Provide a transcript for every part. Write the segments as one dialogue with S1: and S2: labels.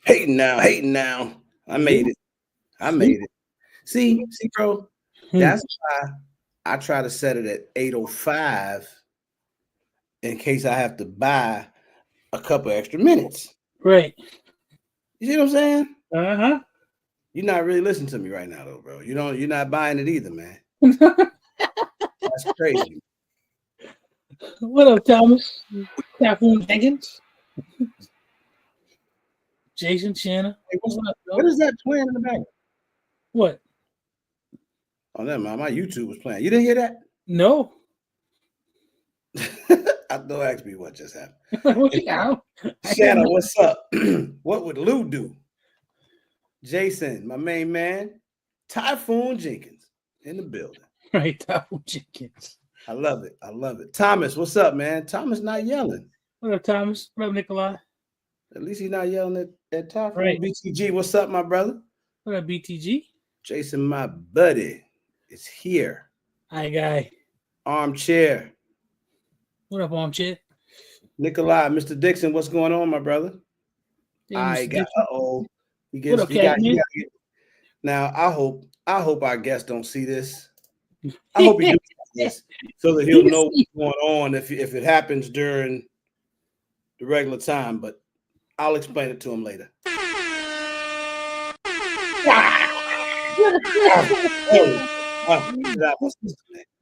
S1: Hating now, hating now. I made it. I made it. See, bro. That's why I try to set it at 8:05 in case I have to buy a couple extra minutes.
S2: Right.
S1: You see what I'm saying?
S2: Uh-huh.
S1: You're not really listening to me right now, though, bro. You're not buying it either, man. That's crazy.
S2: What up, Thomas? Typhoon Jenkins? Jason Shanna?
S1: Hey,
S2: What up,
S1: what
S2: bro?
S1: is that playing in the background?
S2: What?
S1: Oh, never mind. My YouTube was playing. You didn't hear that?
S2: No.
S1: Don't ask me what just happened.
S2: What you got?
S1: Shanna, what's up? What would Lou do? Jason, my main man, Typhoon Jenkins in the building.
S2: Right, Typhoon Jenkins.
S1: I love it. I love it. Thomas, what's up, man? Thomas not yelling.
S2: What up, Thomas? What up, Nikolai?
S1: At least he's not yelling at Typhoon.
S2: Right.
S1: BTG, what's up, my brother?
S2: What up, BTG?
S1: Jason, my buddy, is here.
S2: Hi, guy.
S1: Armchair.
S2: What up, Armchair?
S1: Nikolai, Mr. Dixon, what's going on, my brother?
S2: Hey,
S1: I
S2: Mr.
S1: got
S2: Dixon.
S1: He
S2: What up, Catman?
S1: Now I hope our guest don't see this. I hope he do see this so that he'll know what's going on if it happens during the regular time, but I'll explain it to him later.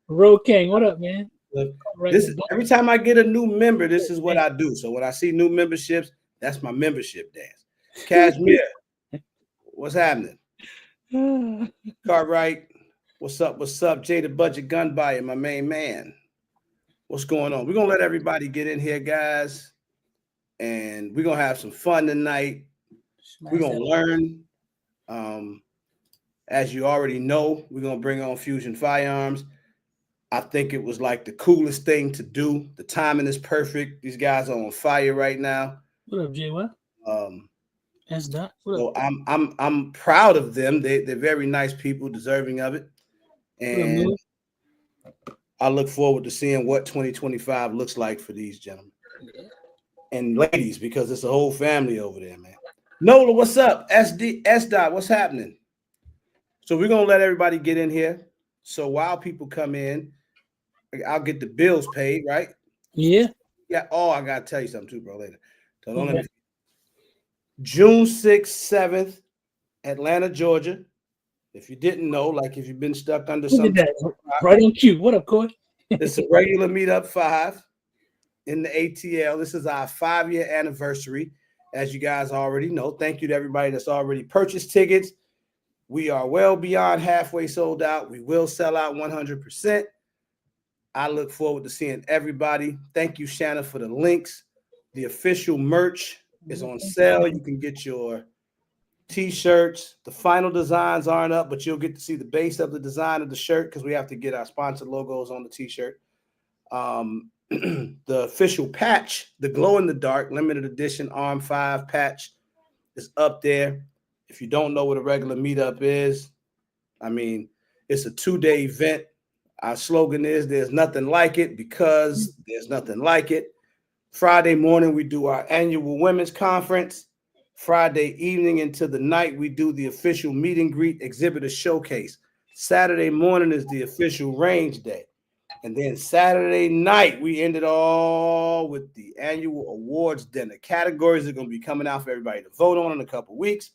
S2: Road King, what up, man?
S1: Every time I get a new member, this is what I do. So when I see new memberships, that's my membership dance. Cashmere, what's happening? Cartwright, what's up? What's up? Jay the Budget Gun Buyer, my main man. What's going on? We're gonna let everybody get in here, guys, and we're gonna have some fun tonight. We're gonna learn. As you already know, we're gonna bring on Fusion Firearms. I think it was like the coolest thing to do. The timing is perfect. These guys are on fire right now.
S2: What up, Jay? What? That's not.
S1: So I'm proud of them. They're very nice people, deserving of it. And I look forward to seeing what 2025 looks like for these gentlemen and ladies, because it's a whole family over there, man. Nola, what's up? S Dot, what's happening? So we're gonna let everybody get in here. So while people come in, I'll get the bills paid, right?
S2: Yeah.
S1: Yeah. Oh, I gotta tell you something too, bro. Later. So don't let me. June 6th, 7th, Atlanta, Georgia. If you didn't know, like if you've been stuck under something.
S2: Right on cue. What up, Corey?
S1: It's a regular meetup 5 in the ATL. This is our 5-year anniversary, as you guys already know. Thank you to everybody that's already purchased tickets. We are well beyond halfway sold out. We will sell out 100%. I look forward to seeing everybody. Thank you, Shanna, for the links. The official merch is on sale. You can get your T-shirts. The final designs aren't up, but you'll get to see the base of the design of the shirt because we have to get our sponsored logos on the T-shirt. The official patch, the glow-in-the-dark limited edition Arm 5 patch is up there. If you don't know what a regular meetup is, I mean, it's a 2-day event. Our slogan is there's nothing like it because there's nothing like it. Friday morning, we do our annual women's conference. Friday evening into the night, we do the official meet and greet exhibitor showcase. Saturday morning is the official range day. And then Saturday night, we end it all with the annual awards dinner. Categories are going to be coming out for everybody to vote on in a couple weeks.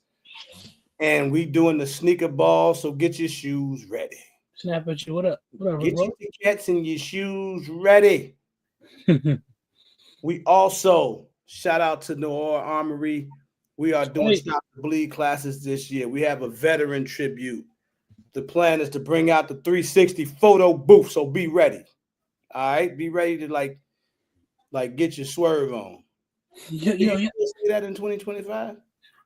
S1: And we doing the sneaker ball, so get your shoes ready.
S2: Snap at you. What up? What up,
S1: get your tickets and your shoes ready. We also, shout out to Noir Armory. We are doing Stop the Bleed classes this year. We have a veteran tribute. The plan is to bring out the 360 photo booth, so be ready. All right, be ready to like get your swerve on. You see that in 2025?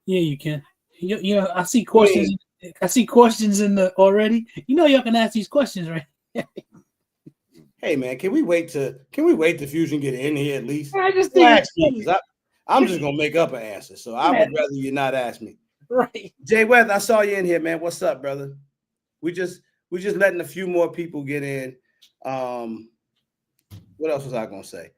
S2: Yeah, you can. You know, I see questions. I see questions in the already. You know, y'all can ask these questions, right?
S1: Hey man, can we wait to Fusion get in here at least?
S2: I just
S1: I'm just gonna make up an answer, so I would rather you not ask me.
S2: Right.
S1: Jay Weather, I saw you in here, man. What's up, brother? We just letting a few more people get in. What else was I gonna say?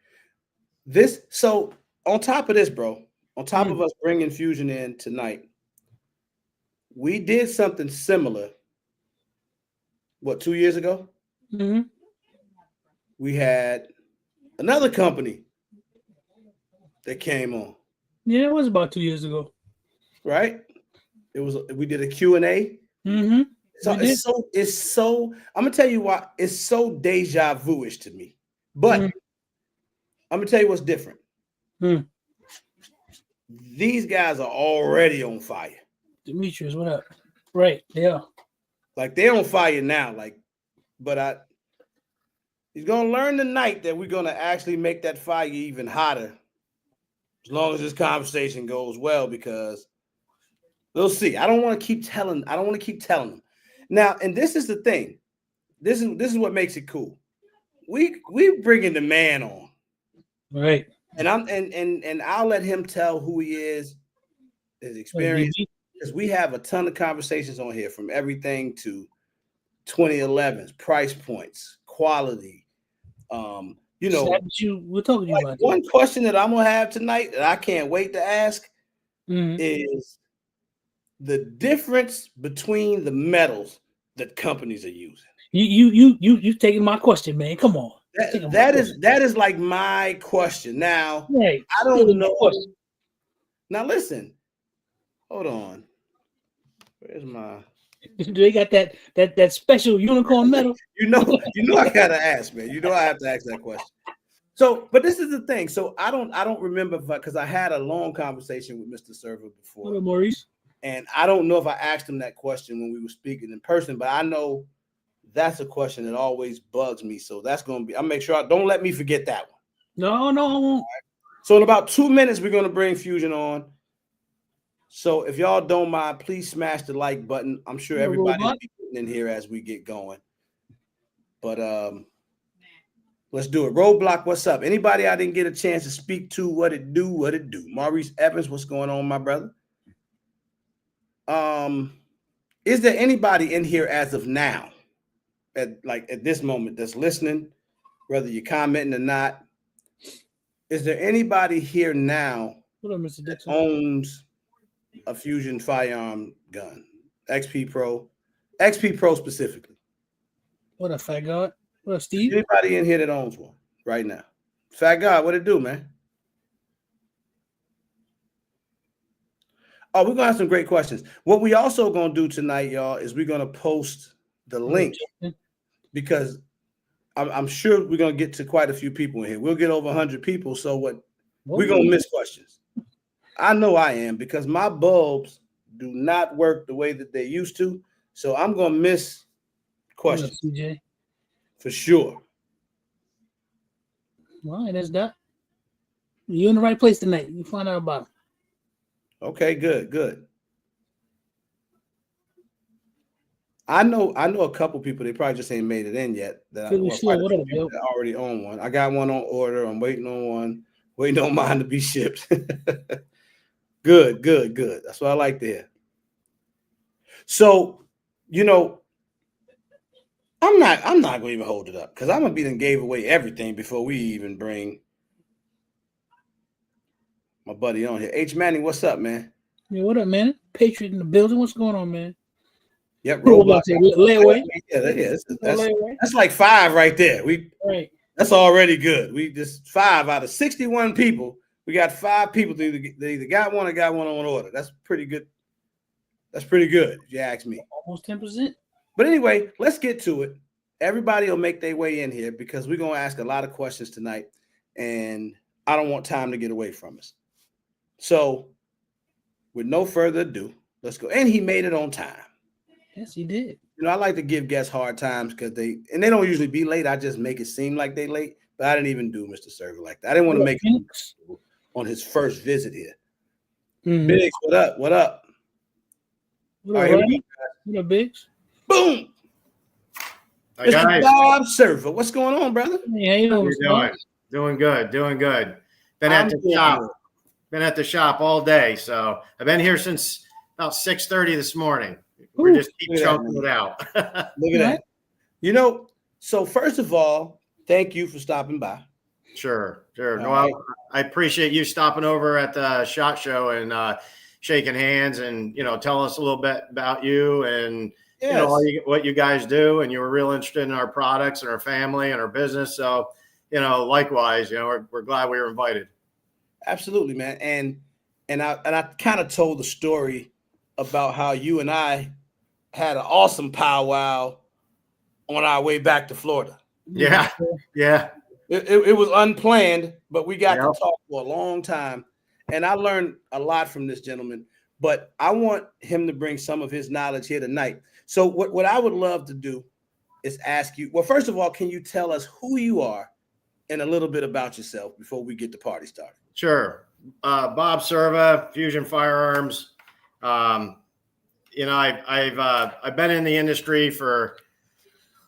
S1: So on top of this, bro, on top of us bringing Fusion in tonight, we did something similar. What, 2 years ago?
S2: Mm-hmm.
S1: We had another company that came on.
S2: Yeah, it was about 2 years ago.
S1: Right? We did a Q&A.
S2: Mm-hmm.
S1: So it's so I'm gonna tell you why it's so deja vu-ish to me. But I'm gonna tell you what's different. These guys are already on fire.
S2: Demetrius, what up? Right, yeah.
S1: Like they're on fire now. He's gonna learn tonight that we're gonna actually make that fire even hotter as long as this conversation goes well, because we'll see. I don't want to keep telling them. Now, and this is the thing. This is what makes it cool. We bringing the man on.
S2: Right.
S1: And I'll let him tell who he is, his experience, because we have a ton of conversations on here, from everything to 2011s, price points, quality. We're talking to you about one question that I'm gonna have tonight that I can't wait to ask is the difference between the metals that companies are using.
S2: You taking my question, man. Come on.
S1: That is like my question. Now,
S2: right.
S1: I don't know. Now listen, hold on. Where's my?
S2: Do they got that special unicorn metal?
S1: you know I gotta ask, man. You know I have to ask that question. So, but this is the thing. So I don't remember because I had a long conversation with Mr. Serva before.
S2: Hello, Maurice.
S1: And I don't know if I asked him that question when we were speaking in person, but I know that's a question that always bugs me. So that's gonna be. I'll make sure don't let me forget that one.
S2: No, I won't.
S1: Right. So in about 2 minutes, we're gonna bring Fusion on. So if y'all don't mind, please smash the like button. I'm sure everybody will be getting in here as we get going. But let's do it. Roadblock, what's up? Anybody I didn't get a chance to speak to? What it do? Maurice Evans, what's going on, my brother? Is there anybody in here as of now, at this moment, that's listening, whether you're commenting or not? Is there anybody here now that owns a Fusion firearm gun? XP Pro specifically.
S2: What up, Fat God? What up, Steve?
S1: Anybody in here that owns one right now? Fat God, what it do, man? Oh, we're gonna have some great questions. What we also gonna do tonight, y'all, is we're gonna post the link, because I'm sure we're gonna get to quite a few people in here. We'll get over 100 people. So we're gonna miss questions. I know I am, because my bulbs do not work the way that they used to. So I'm gonna miss questions,
S2: CJ.
S1: For sure.
S2: All right, that's that. You're in the right place tonight. You find out about it.
S1: Okay, good. I know a couple people. They probably just ain't made it in yet. That already own one. I got one on order. I'm waiting on one. Waiting on mine to be shipped. Good. That's what I like to hear. So, I'm not gonna even hold it up, because I'm gonna be done gave away everything before we even bring my buddy on here. H Manning, what's up, man?
S2: Yeah, what up, man? Patriot in the building. What's going on, man?
S1: Yep, Roadblock.
S2: Layaway.
S1: Yeah, that's like 5 right there. That's already good. We just 5 out of 61 people. We got 5 people that either got one or got one on order. That's pretty good. That's pretty good, if you ask me.
S2: Almost 10%.
S1: But anyway, let's get to it. Everybody will make their way in here, because we're gonna ask a lot of questions tonight, and I don't want time to get away from us. So, with no further ado, let's go. And he made it on time.
S2: Yes, he did.
S1: I like to give guests hard times, because they don't usually be late. I just make it seem like they late, but I didn't even do Mr. Serva like that. I didn't want to make it on his first visit here. Biggs, what up?
S2: What up, Biggs?
S1: Boom.
S3: Hi,
S1: Mr. Bob Serva, what's going on, brother?
S2: Hey, how you doing?
S3: Doing good. Been at the shop all day, so I've been here since about 6:30 this morning. We just keep chunking it out.
S1: Look at that. So first of all, thank you for stopping by.
S3: Sure. Well, I appreciate you stopping over at the SHOT Show and shaking hands and, telling us a little bit about you and,
S1: Yes.
S3: what you guys do. And you were real interested in our products and our family and our business. So, likewise, we're glad we were invited.
S1: Absolutely, man. And I kind of told the story about how you and I had an awesome powwow on our way back to Florida.
S3: Yeah.
S1: It was unplanned, but we got to talk for a long time. And I learned a lot from this gentleman, but I want him to bring some of his knowledge here tonight. So what I would love to do is ask you, well, first of all, can you tell us who you are and a little bit about yourself before we get the party started?
S3: Sure. Bob Serva, Fusion Firearms. I've been in the industry for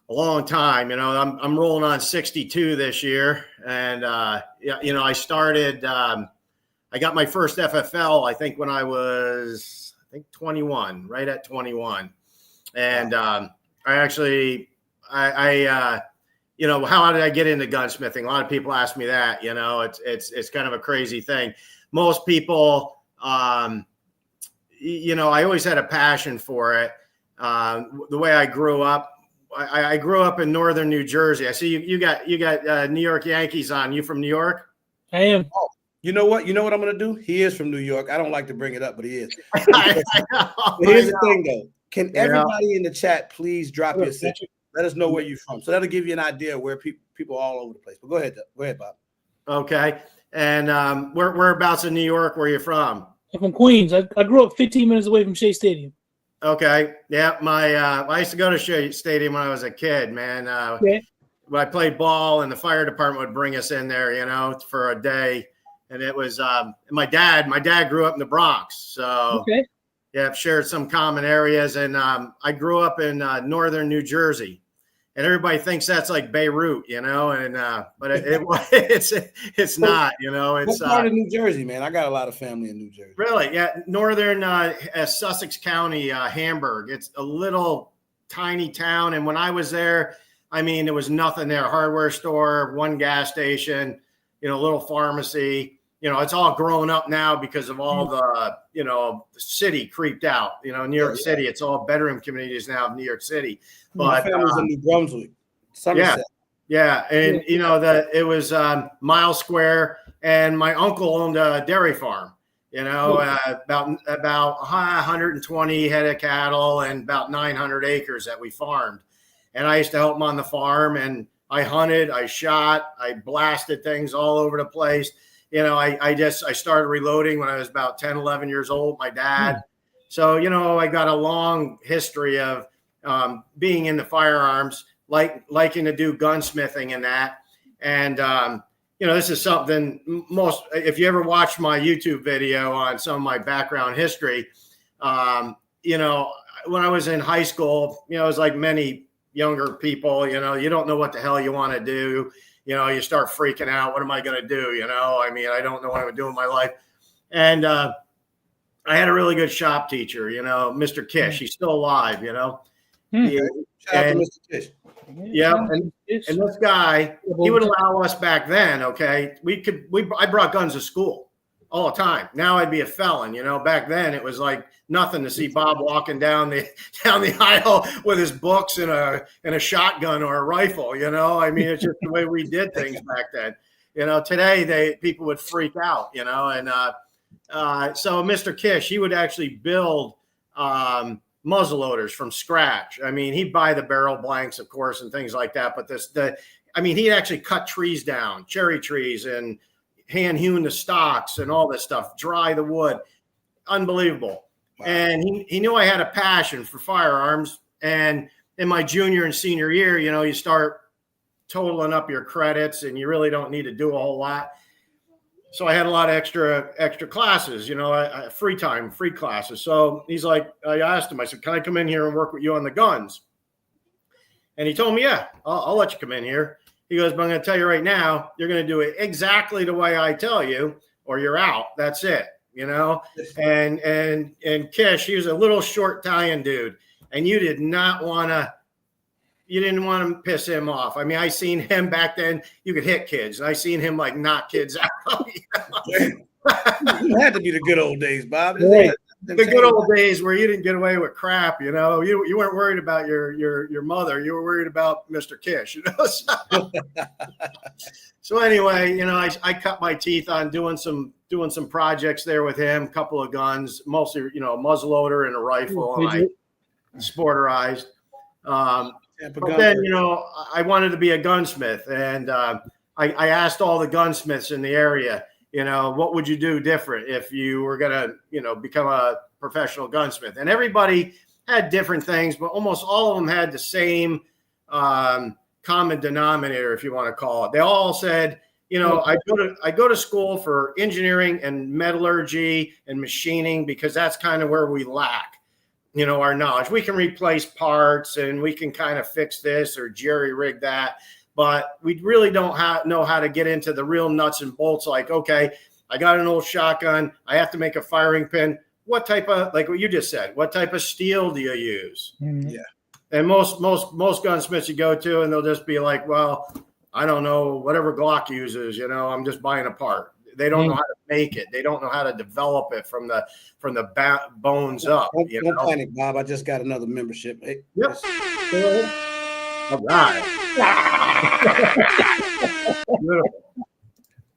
S3: a long time. I'm rolling on 62 this year, and I started. I got my first FFL, I think, when I was 21, right at 21, and how did I get into gunsmithing? A lot of people ask me that. It's kind of a crazy thing. Most people, I always had a passion for it. The way I grew up, I grew up in northern New Jersey. I see you got New York Yankees on. You from New York?
S2: I am.
S1: Oh, you know what I'm going to do? He is from New York. I don't like to bring it up, but he is. Here's the thing, though. Can everybody in the chat please drop your city? Let us know where you're from. So that'll give you an idea of where people are all over the place. But go ahead, Bob.
S3: Okay. And whereabouts in New York? Where are you from?
S2: I'm from Queens. I grew up 15 minutes away from Shea Stadium.
S3: Okay. Yeah. I used to go to Shea Stadium when I was a kid, man. When I played ball and the fire department would bring us in there, for a day. And it was my dad grew up in the Bronx. So shared some common areas. And I grew up in northern New Jersey. And everybody thinks that's like Beirut, but it's not, It's
S1: what part of New Jersey, man? I got a lot of family in New Jersey.
S3: Really? Yeah. Northern Sussex County, Hamburg. It's a little tiny town. And when I was there, there was nothing there. Hardware store, one gas station, a little pharmacy. It's all grown up now because of all the, the city creeped out. New York City, it's all bedroom communities now of New York City.
S1: My family's in New Brunswick, Somerset.
S3: Yeah. And, it was Mile Square, and my uncle owned a dairy farm, about 120 head of cattle and about 900 acres that we farmed. And I used to help him on the farm, and I hunted, I shot, I blasted things all over the place. I started reloading when I was about 10, 11 years old, my dad. So, I got a long history of being in the firearms, liking to do gunsmithing and that. And, this is something if you ever watch my YouTube video on some of my background history, when I was in high school, it was like many younger people, you don't know what the hell you want to do. You start freaking out. What am I going to do? I don't know what I'm going to do in my life. And I had a really good shop teacher, Mr. Kish. He's still alive,
S1: Shout out to Mr. Kish.
S3: Yeah. And this guy, he would allow us back then. Okay. I brought guns to school all the time. Now I'd be a felon, back then it was like nothing to see Bob walking down the aisle with his books and a shotgun or a rifle, it's just the way we did things back then. Today people would freak out, and so Mr. Kish, he would actually build muzzle loaders from scratch. He'd buy the barrel blanks, of course, and things like that. But he'd actually cut trees down, cherry trees, and hand hewn the stocks and all this stuff, dry the wood. Unbelievable. Wow. And he knew I had a passion for firearms. And in my junior and senior year, you start totaling up your credits and you really don't need to do a whole lot. So I had a lot of extra classes, free time, free classes. So he's like, I asked him, I said, can I come in here and work with you on the guns? And he told me, yeah, I'll let you come in here. He goes, but I'm going to tell you right now, you're going to do it exactly the way I tell you, or you're out. That's it, And Kish, he was a little short Italian dude, and you did not want to you didn't want to piss him off. I mean, I seen him back then. You could hit kids, and I seen him like knock kids out.
S1: It had to be the good old days, Bob.
S2: Right.
S3: The good old days where you didn't get away with crap. You know, you weren't worried about your mother. You were worried about Mr. Kish. You know. So anyway, you know, I cut my teeth on doing some projects there with him. A couple of guns, mostly, you know, a muzzleloader and a rifle. And I sporterized. But then, you know, I wanted to be a gunsmith, and I asked all the gunsmiths in the area, you know, what would you do different if you were going to, you know, become a professional gunsmith? And everybody had different things, but almost all of them had the same common denominator, if you want to call it. They all said, you know, I go to school for engineering and metallurgy and machining because that's kind of where we lack, you know, our knowledge. We can replace parts and we can kind of fix this or jerry rig that, but we really don't know how to get into the real nuts and bolts. Like, okay, I got an old shotgun. I have to make a firing pin. What type of, like what you just said, what type of steel do you use?
S1: Yeah.
S3: And most gunsmiths you go to, and they'll just be like, well, I don't know, whatever Glock uses, you know, I'm just buying a part. They don't know how to make it. They don't know how to develop it from the bones up.
S1: Don't panic, Bob. I just got another membership. Hey,
S3: yep. All right.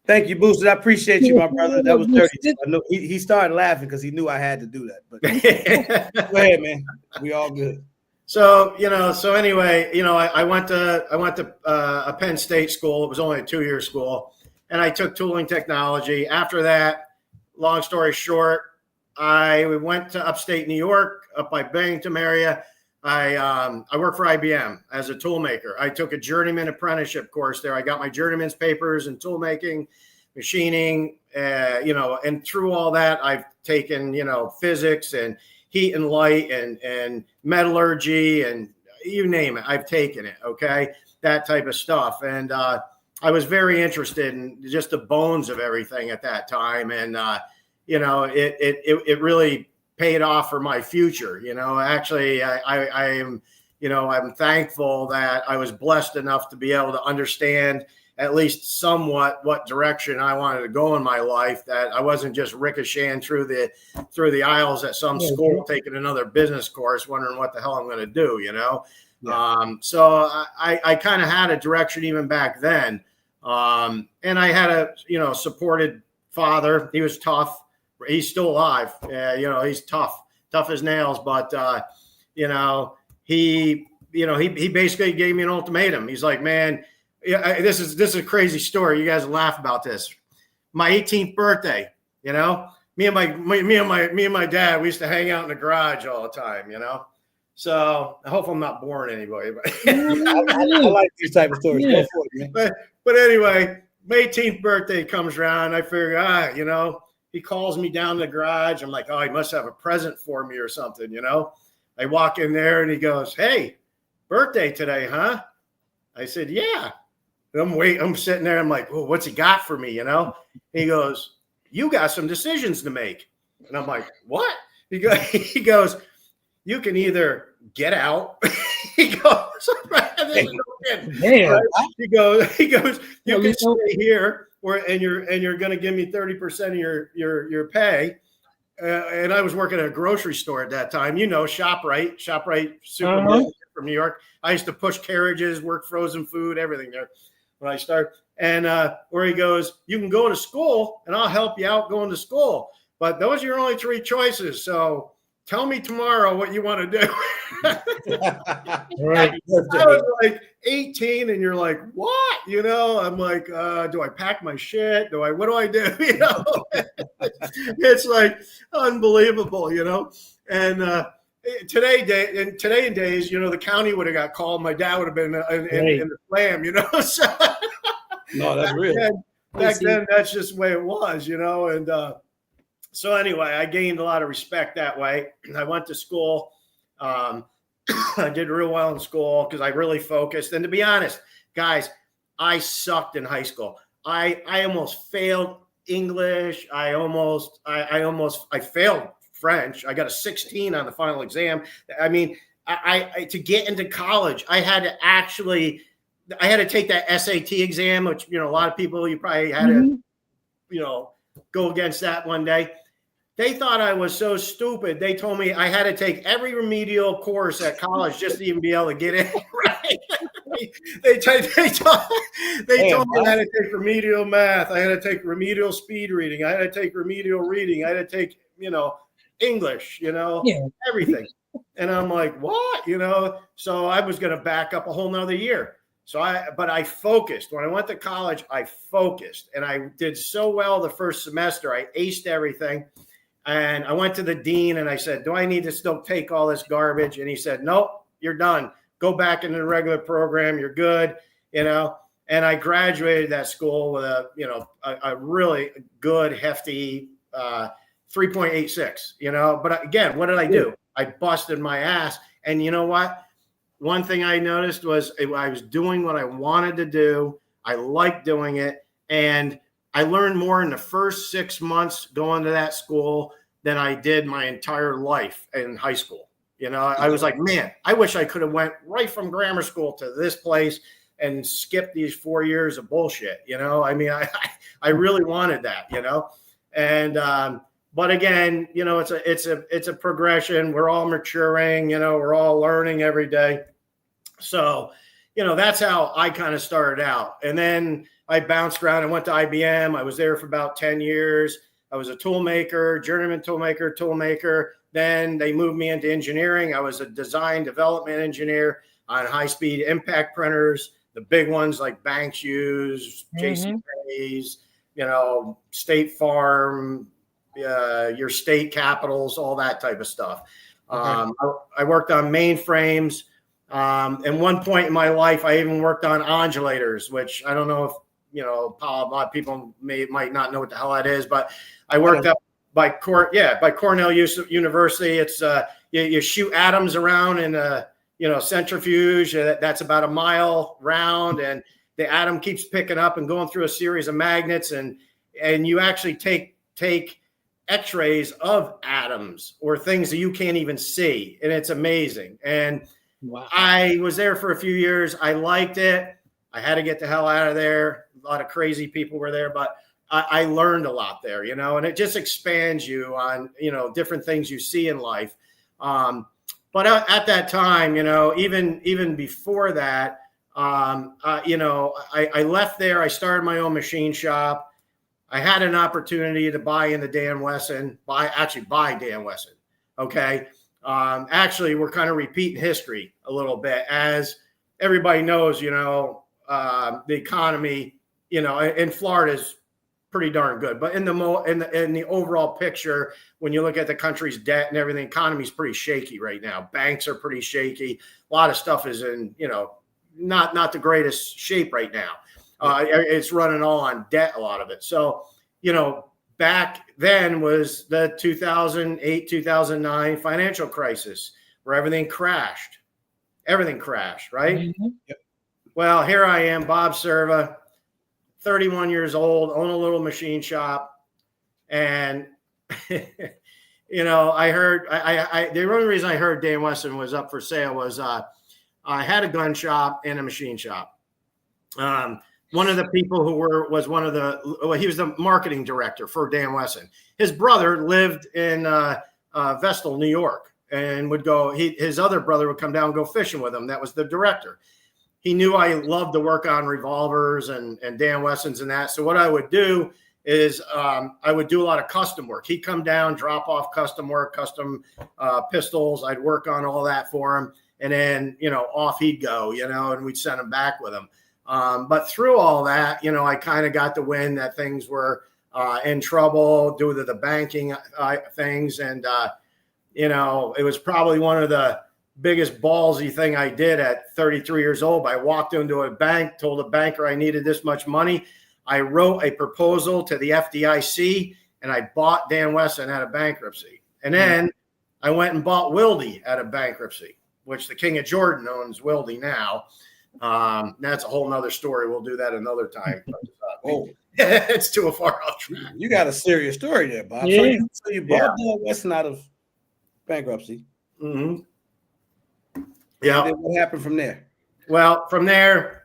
S1: Thank you, Boosted. I appreciate you, my brother. That was dirty. I know he started laughing because he knew I had to do that. But go ahead, man. We all good.
S3: So, you know, so anyway, you know, I went to a Penn State school. It was only a 2-year school, and I took tooling technology. After that, long story short, I went to upstate New York, up by Binghamton area. I worked for IBM as a tool maker. I took a journeyman apprenticeship course there. I got my journeyman's papers in tool making, machining, you know, and through all that, I've taken, you know, physics and heat and light and metallurgy and you name it. I've taken it. Okay. That type of stuff. And I was very interested in just the bones of everything at that time. And, you know, it really paid off for my future. You know, actually, I am, you know, I'm thankful that I was blessed enough to be able to understand at least somewhat what direction I wanted to go in my life, that I wasn't just ricocheting through the aisles at some school, taking another business course, wondering what the hell I'm going to do, you know? Yeah. So I kind of had a direction even back then. And I had a, you know, supported father. He was tough. He's still alive. You know, he's tough as nails, but, you know, he basically gave me an ultimatum. He's like, man, yeah, this is a crazy story. You guys laugh about this. My 18th birthday, you know, me and my dad, we used to hang out in the garage all the time, you know. So I hope I'm not boring anybody, but
S1: I like these type of stories. Yeah. Go for it, man.
S3: But anyway, my 18th birthday comes around. I figure, you know, he calls me down to the garage. I'm like, oh, he must have a present for me or something, you know. I walk in there and he goes, hey, birthday today, huh? I said, yeah. I'm sitting there. I'm like, well, what's he got for me? You know, he goes, you got some decisions to make. And I'm like, what? He goes, you can either get out. He goes, he goes, you can stay here and you're going to give me 30% of your pay. And I was working at a grocery store at that time, you know, ShopRite supermarket from New York. I used to push carriages, work frozen food, everything there when I started. And where he goes, you can go to school and I'll help you out going to school. But those are your only 3 choices. So tell me tomorrow what you want to do.
S2: Right.
S3: I was like 18 and you're like, what? You know, I'm like, do I pack my shit? What do I do? You know, it's like unbelievable, you know? And today in days, you know, the county would have got called. My dad would have been in the slam, you know? So
S1: no, that's real.
S3: Back then, that's just the way it was, you know? And so anyway, I gained a lot of respect that way. I went to school. I did real well in school because I really focused. And to be honest, guys, I sucked in high school. I almost failed English. I failed French. I got a 16 on the final exam. I mean, I to get into college, I had to take that SAT exam, which, you know, a lot of people, you probably had to, you know, go against that one day. They thought I was so stupid. They told me I had to take every remedial course at college just to even be able to get in. Right? They told me I had to take remedial math. I had to take remedial speed reading. I had to take remedial reading. I had to take, you know, English, you know, everything. And I'm like, what? You know, so I was going to back up a whole nother year. But I focused. When I went to college, I focused, and I did so well the first semester. I aced everything. And I went to the dean and I said, do I need to still take all this garbage? And he said, nope, you're done. Go back into the regular program. You're good. You know, and I graduated that school with a really good, hefty 3.86, you know. But again, what did I do? I busted my ass. And you know what? One thing I noticed was I was doing what I wanted to do. I liked doing it. And I learned more in the first 6 months going to that school than I did my entire life in high school. You know, I was like, man, I wish I could have went right from grammar school to this place and skipped these 4 years of bullshit. You know, I mean, I really wanted that, you know, and, but again, you know, it's a progression. We're all maturing, you know, we're all learning every day. So, you know, that's how I kind of started out. And then I bounced around and went to IBM. I was there for about 10 years. I was a tool maker, journeyman tool maker. Then they moved me into engineering. I was a design development engineer on high-speed impact printers, the big ones like banks use, JCPenney's, you know, State Farm, your state capitals, all that type of stuff. Okay. I worked on mainframes. At one point in my life, I even worked on ondulators, which I don't know if, you know, a lot of people might not know what the hell that is, but I worked up by Cornell University. It's you shoot atoms around in a, you know, centrifuge that's about a mile round, and the atom keeps picking up and going through a series of magnets, and you actually take X-rays of atoms or things that you can't even see, and it's amazing. And wow. I was there for a few years. I liked it. I had to get the hell out of there. A lot of crazy people were there, but I learned a lot there, you know, and it just expands you on, you know, different things you see in life. But at that time, you know, even before that, you know, I left there. I started my own machine shop. I had an opportunity to buy into Dan Wesson, buy Dan Wesson. Okay. Actually, we're kind of repeating history a little bit. As everybody knows, you know, the economy, you know, in Florida is pretty darn good, but in the overall picture, when you look at the country's debt and everything, the economy is pretty shaky right now. Banks are pretty shaky. A lot of stuff is in, you know, not the greatest shape right now. It's running all on debt, a lot of it. So, you know, back then was the 2008, 2009 financial crisis where everything crashed. Everything crashed, right? Mm-hmm. Yep. Well, here I am, Bob Serva, 31 years old, own a little machine shop. And, you know, I heard, the only reason I heard Dan Wesson was up for sale was I had a gun shop and a machine shop. One of the people who he was the marketing director for Dan Wesson. His brother lived in Vestal, New York, and would go, his other brother would come down and go fishing with him. That was the director. He knew I loved to work on revolvers and Dan Wessons and that. So what I would do is I would do a lot of custom work. He'd come down, drop off custom work, custom pistols. I'd work on all that for him. And then, you know, off he'd go, you know, and we'd send him back with him. But through all that, you know, I kind of got the wind that things were in trouble due to the banking things. And, you know, it was probably one of the biggest ballsy thing I did at 33 years old. I walked into a bank, told a banker I needed this much money. I wrote a proposal to the FDIC, and I bought Dan Wesson out of bankruptcy. And then I went and bought Wildy out of bankruptcy, which the King of Jordan owns Wildy now. That's a whole nother story. We'll do that another time. It's too far off track.
S1: You got a serious story there, Bob.
S2: Yeah.
S1: So you bought Dan Wesson out of bankruptcy.
S3: Mm-hmm. Yeah.
S1: And then what happened from there?
S3: Well, from there,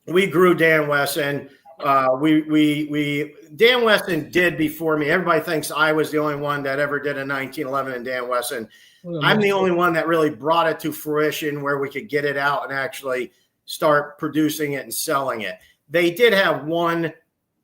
S3: we grew Dan Wesson. Dan Wesson did before me. Everybody thinks I was the only one that ever did a 1911 in Dan Wesson. I'm the only one that really brought it to fruition where we could get it out and actually start producing it and selling it. They did have one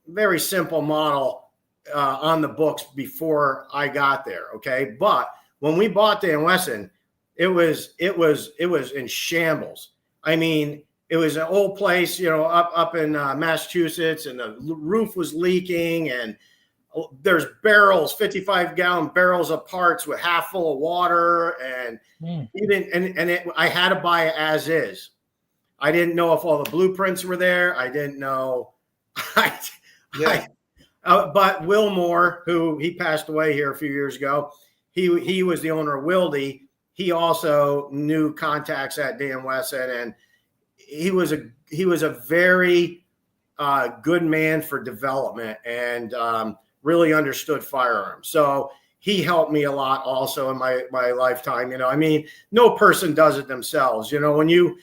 S3: very simple model on the books before I got there. Okay. But when we bought Dan Wesson, it was in shambles. I mean, it was an old place, up in Massachusetts, and the roof was leaking, and there's barrels, 55-gallon barrels of parts with half full of water, and I had to buy it as is. I didn't know if all the blueprints were there. I didn't know. But Will Moore, who he passed away here a few years ago, he was the owner of Wildy. He also knew contacts at Dan Wesson, and he was a very good man for development, and really understood firearms. So he helped me a lot also in my lifetime. I mean, no person does it themselves. When you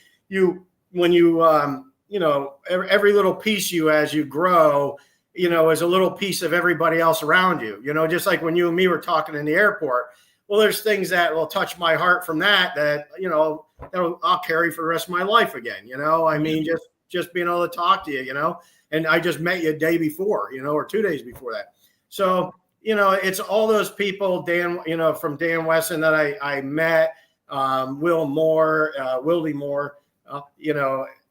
S3: every little piece as you grow, is a little piece of everybody else around you. Just like when you and me were talking in the airport. Well, there's things that will touch my heart from that I'll carry for the rest of my life again. I mean, just being able to talk to you, and I just met you a day before, or 2 days before that. So, it's all those people, Dan, from Dan Wesson that I met, Will Moore, Wildy Moore,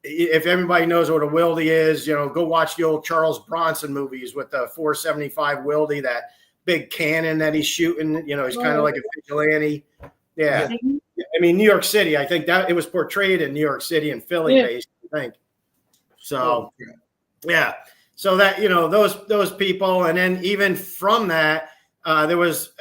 S3: if everybody knows what a Wildy is, go watch the old Charles Bronson movies with the 475 Wildy, that big cannon that he's shooting. He's kind of like a vigilante. Yeah. I mean, New York City, I think that it was portrayed in New York City and Philly based, I think. So, yeah. So that, those people. And then even from that, there was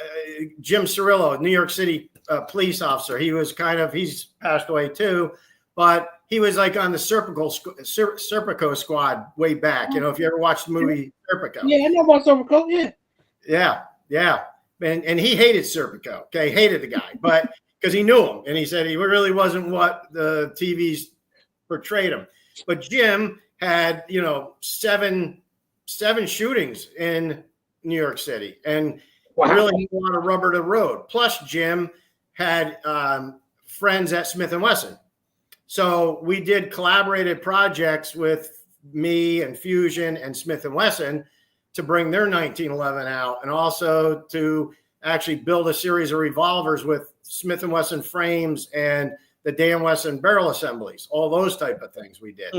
S3: Jim Cirillo, New York City police officer. He's passed away too, but he was like on the Serpico squad way back. If you ever watched the movie Serpico.
S2: Yeah, I know about Serpico.
S3: Yeah. And he hated Serpico. Okay. Hated the guy, but because he knew him, and he said he really wasn't what the TVs portrayed him. But Jim had, seven shootings in New York City, and really a lot of rubber to the road. Plus Jim had friends at Smith & Wesson. So we did collaborated projects with me and Fusion and Smith & Wesson to bring their 1911 out, and also to actually build a series of revolvers with Smith & Wesson frames and the Dan Wesson barrel assemblies, all those type of things we did.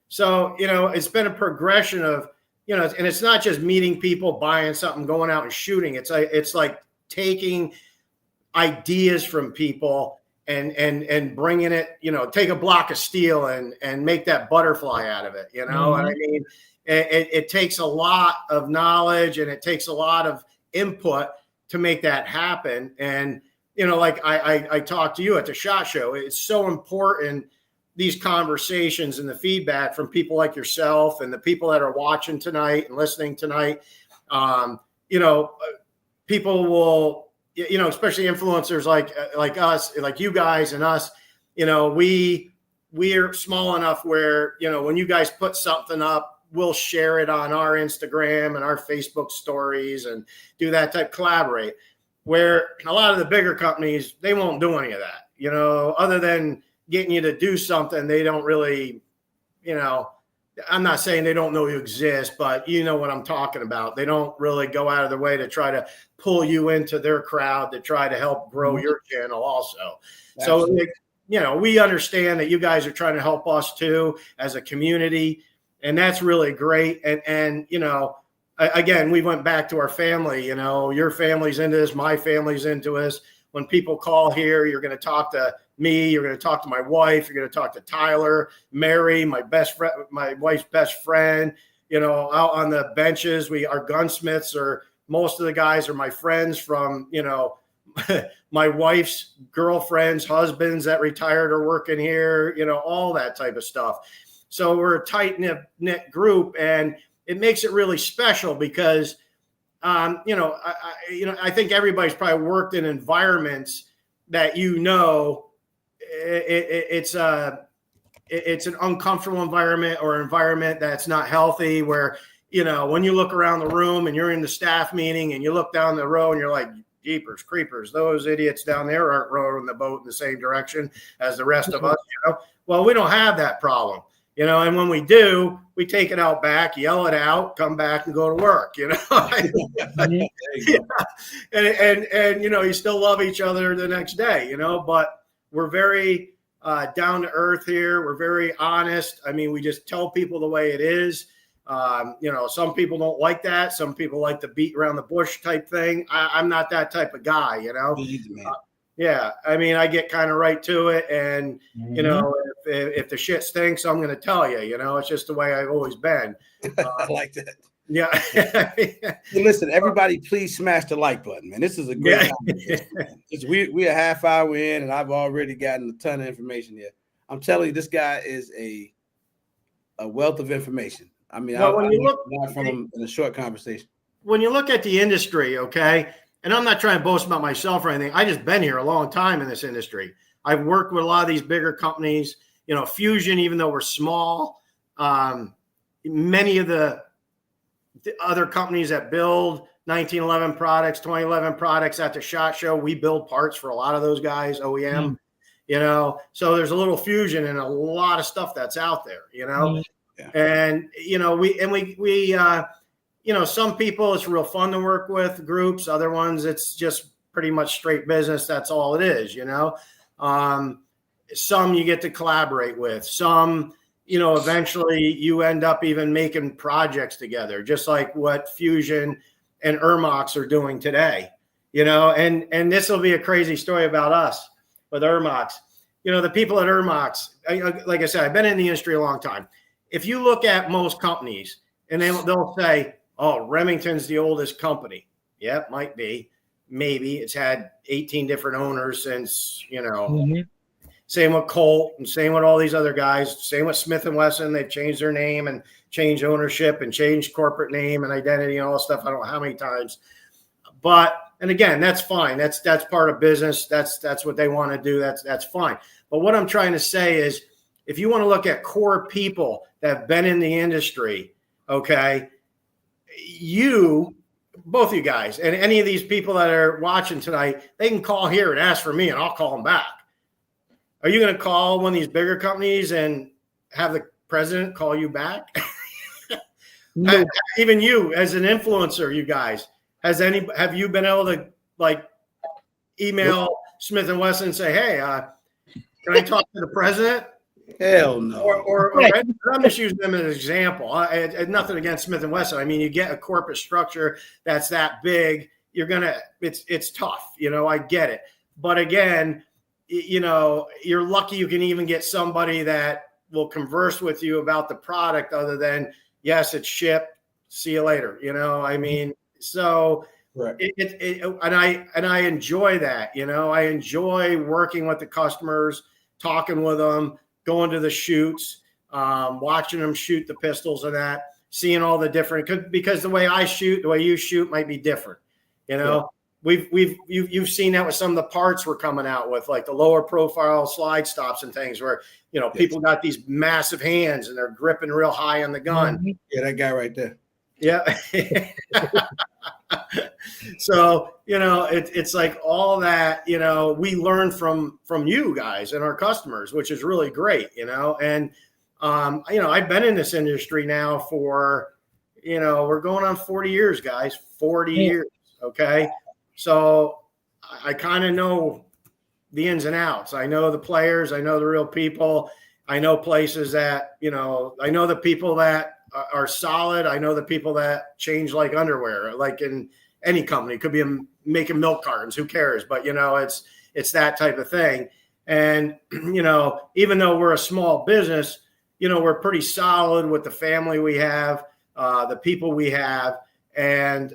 S3: So, it's been a progression of, and it's not just meeting people, buying something, going out and shooting. It's like taking ideas from people and bringing it, take a block of steel and make that butterfly out of it, And I mean, it takes a lot of knowledge, and it takes a lot of input to make that happen. And, like I talked to you at the SHOT Show, it's so important, these conversations and the feedback from people like yourself and the people that are watching tonight and listening tonight. People will, especially influencers like us, like you guys and us, we're small enough where, when you guys put something up, we'll share it on our Instagram and our Facebook stories and do that type, collaborate, where a lot of the bigger companies, they won't do any of that, other than getting you to do something. They don't really, I'm not saying they don't know you exist, but you know what I'm talking about. They don't really go out of their way to try to pull you into their crowd to try to help grow your channel also. Absolutely. So, we understand that you guys are trying to help us too as a community. And that's really great. And again, we went back to our family, your family's into this, my family's into this. When people call here, you're going to talk to me, you're going to talk to my wife, you're going to talk to Tyler, Mary, my best friend, my wife's best friend, out on the benches. Our gunsmiths most of the guys are my friends from, my wife's girlfriends, husbands that retired are working here, all that type of stuff. So we're a tight knit group, and it makes it really special because, I think everybody's probably worked in environments that, it's an uncomfortable environment, or environment that's not healthy, where, you know, when you look around the room and you're in the staff meeting and you look down the row and you're like, jeepers creepers, those idiots down there aren't rowing the boat in the same direction as the rest of us, you know. Well, we don't have that problem, you know, and when we do, we take it out back, yell it out, come back and go to work, you know. Yeah. And you know, you still love each other the next day, you know, but we're very down to earth here. We're very honest. I mean, we just tell people the way it is. You know, some people don't like that. Some people like the beat around the bush type thing. I'm not that type of guy, you know. Yeah, I mean, I get kind of right to it, and you know, if the shit stinks, I'm going to tell you. You know, it's just the way I've always been.
S1: I like that.
S3: Yeah.
S1: Hey, listen, everybody, please smash the like button, man. This is a great conversation, man. We a half hour in, and I've already gotten a ton of information here. I'm telling you, this guy is a wealth of information. I mean, I learned from him in a short conversation.
S3: When you look at the industry, okay, and I'm not trying to boast about myself or anything. I just been here a long time in this industry. I've worked with a lot of these bigger companies. You know, Fusion, even though we're small, many of the other companies that build 1911 products, 2011 products at the SHOT Show, we build parts for a lot of those guys, OEM. You know, so there's a little fusion in a lot of stuff that's out there, you know. Yeah. And, you know, we you know, some people it's real fun to work with, groups, other ones it's just pretty much straight business. That's all it is, you know. Some you get to collaborate with, some, you know, eventually you end up even making projects together, just like what Fusion and Ermox are doing today, you know. And this will be a crazy story about us with Ermox. You know, the people at Ermox, like I said, I've been in the industry a long time. If you look at most companies, and they'll say, oh, Remington's the oldest company. Yeah, might be. Maybe. It's had 18 different owners since, you know. Same with Colt, and same with all these other guys. Same with Smith & Wesson. They've changed their name and changed ownership and changed corporate name and identity and all that stuff. I don't know how many times. But, and again, that's fine. That's part of business. That's what they want to do. That's fine. But what I'm trying to say is, if you want to look at core people that have been in the industry, okay, both you guys, and any of these people that are watching tonight, they can call here and ask for me, and I'll call them back. Are you going to call one of these bigger companies and have the president call you back? No. Even you, as an influencer, you guys, have you been able to like email Smith & Wesson and say, hey, can I talk to the president?
S1: Hell no.
S3: Or I'm just using them as an example. Nothing against Smith & Wesson. I mean, you get a corporate structure that's that big, it's tough. You know, I get it. But again, you know, you're lucky you can even get somebody that will converse with you about the product other than, yes, it's shipped, see you later. You know, I mean, so right. And I enjoy that. You know, I enjoy working with the customers, talking with them, going to the shoots, watching them shoot the pistols and that, seeing all the different, because the way I shoot, the way you shoot might be different. You know, yeah. You've seen that with some of the parts we're coming out with, like the lower profile slide stops and things where, you know, people got these massive hands and they're gripping real high on the gun.
S1: Yeah, that guy right there.
S3: Yeah. So, you know, it's like all that, you know, we learn from you guys and our customers, which is really great, you know. And, you know, I've been in this industry now for, you know, we're going on 40 years, guys, 40 years. Okay. So I kind of know the ins and outs. I know the players. I know the real people. I know places that, you know, I know the people that are solid. I know the people that change like underwear, like in any company. It could be making milk cartons, who cares? But, you know, it's that type of thing. And, you know, even though we're a small business, you know, we're pretty solid with the family we have, the people we have, and,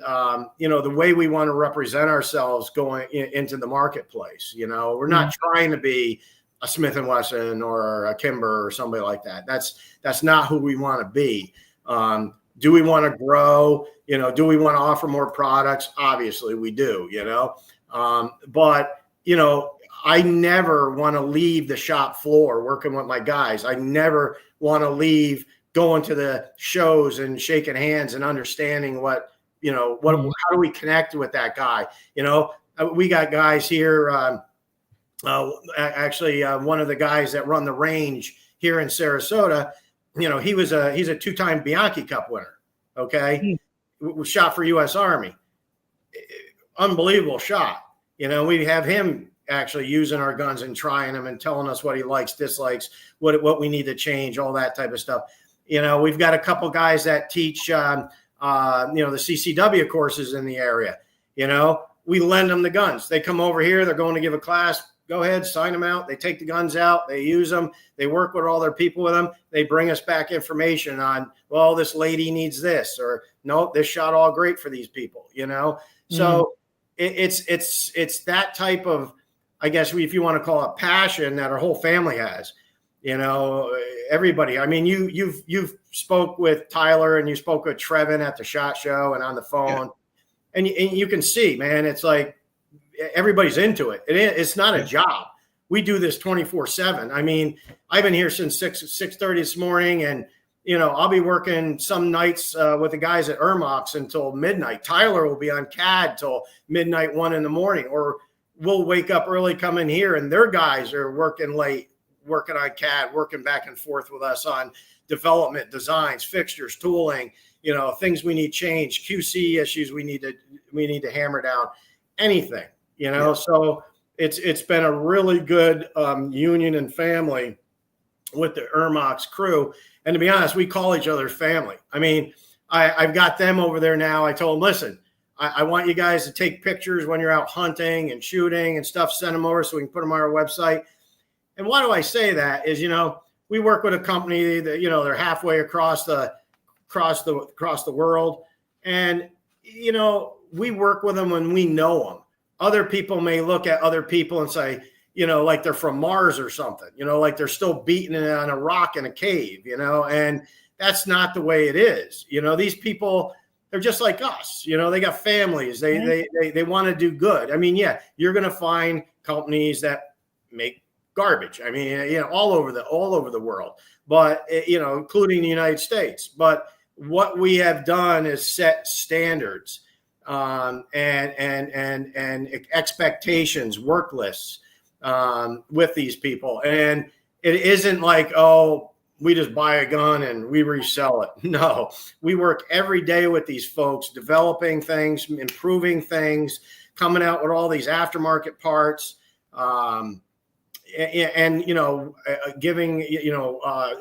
S3: you know, the way we want to represent ourselves going into the marketplace. You know, we're not trying to be a Smith & Wesson or a Kimber or somebody like that. That's not who we want to be. Do we want to grow? You know, do we want to offer more products? Obviously we do, you know. But, you know, I never want to leave the shop floor working with my guys. I never want to leave going to the shows and shaking hands and understanding what, how do we connect with that guy? We got guys here. One of the guys that run the range here in Sarasota, he's a 2-time Bianchi Cup winner. Okay. Was shot for U.S. Army. Unbelievable shot. We have him actually using our guns and trying them and telling us what he likes, dislikes, what we need to change, all that type of stuff. We've got a couple guys that teach, the CCW courses in the area. We lend them the guns. They come over here. They're going to give a class. Go ahead, sign them out. They take the guns out. They use them. They work with all their people with them. They bring us back information on, well, this lady needs this, or no, this shot all great for these people, So it's that type of, I guess, if you want to call it passion that our whole family has. Everybody. I mean, you've spoke with Tyler and you spoke with Trevin at the SHOT Show and on the phone, and you can see, man, it's like everybody's into it. It's not a job. We do this 24/7. I mean, I've been here since 6:30 this morning, and I'll be working some nights with the guys at Ermox until midnight. Tyler will be on CAD till midnight, 1 in the morning, or we'll wake up early, come in here, and their guys are working late, working on CAD, working back and forth with us on development, designs, fixtures, tooling, things we need changed, QC issues we need to hammer down, anything, So it's been a really good union and family with the Ermox crew. And to be honest, we call each other family. I mean, I've got them over there now. I told them, listen, I want you guys to take pictures when you're out hunting and shooting and stuff, send them over so we can put them on our website. And why do I say that is, we work with a company that, they're halfway across the world. And, we work with them when we know them. Other people may look at other people and say, like they're from Mars or something, like they're still beating it on a rock in a cave, and that's not the way it is. These people, they're just like us, they got families, they want to do good. I mean, yeah, you're going to find companies that make garbage. I mean, all over the world, but including the United States. But what we have done is set standards and expectations, work lists with these people. And it isn't like, oh, we just buy a gun and we resell it. No, we work every day with these folks, developing things, improving things, coming out with all these aftermarket parts, and giving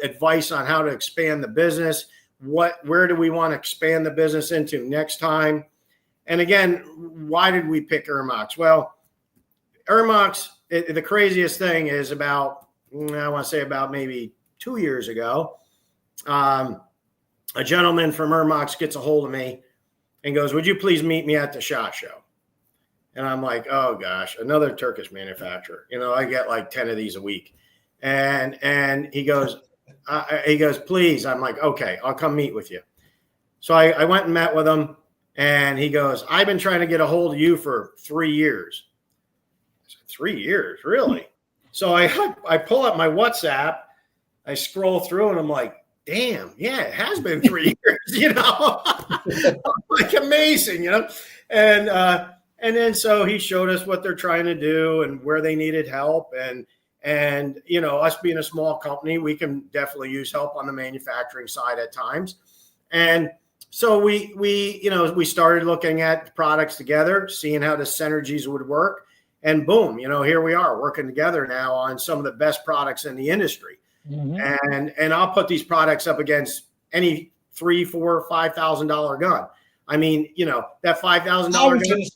S3: advice on how to expand the business. Where do we want to expand the business into next time? And again, why did we pick Ermox? Well, Ermox, the craziest thing is about maybe 2 years ago, a gentleman from Ermox gets a hold of me and goes, would you please meet me at the SHOT Show? And I'm like, oh gosh, another Turkish manufacturer. I get like 10 of these a week. And he goes, please. I'm like, okay, I'll come meet with you. So I went and met with him, and he goes, I've been trying to get a hold of you for 3 years. I said, 3 years, really? So I pull up my WhatsApp, I scroll through, and I'm like, damn, yeah, it has been 3 years, like amazing, and then so he showed us what they're trying to do and where they needed help. And us being a small company, we can definitely use help on the manufacturing side at times. And so we started looking at products together, seeing how the synergies would work. And boom, here we are working together now on some of the best products in the industry. Mm-hmm. And I'll put these products up against any $3,000, $4,000, $5,000 gun. I mean, that $5,000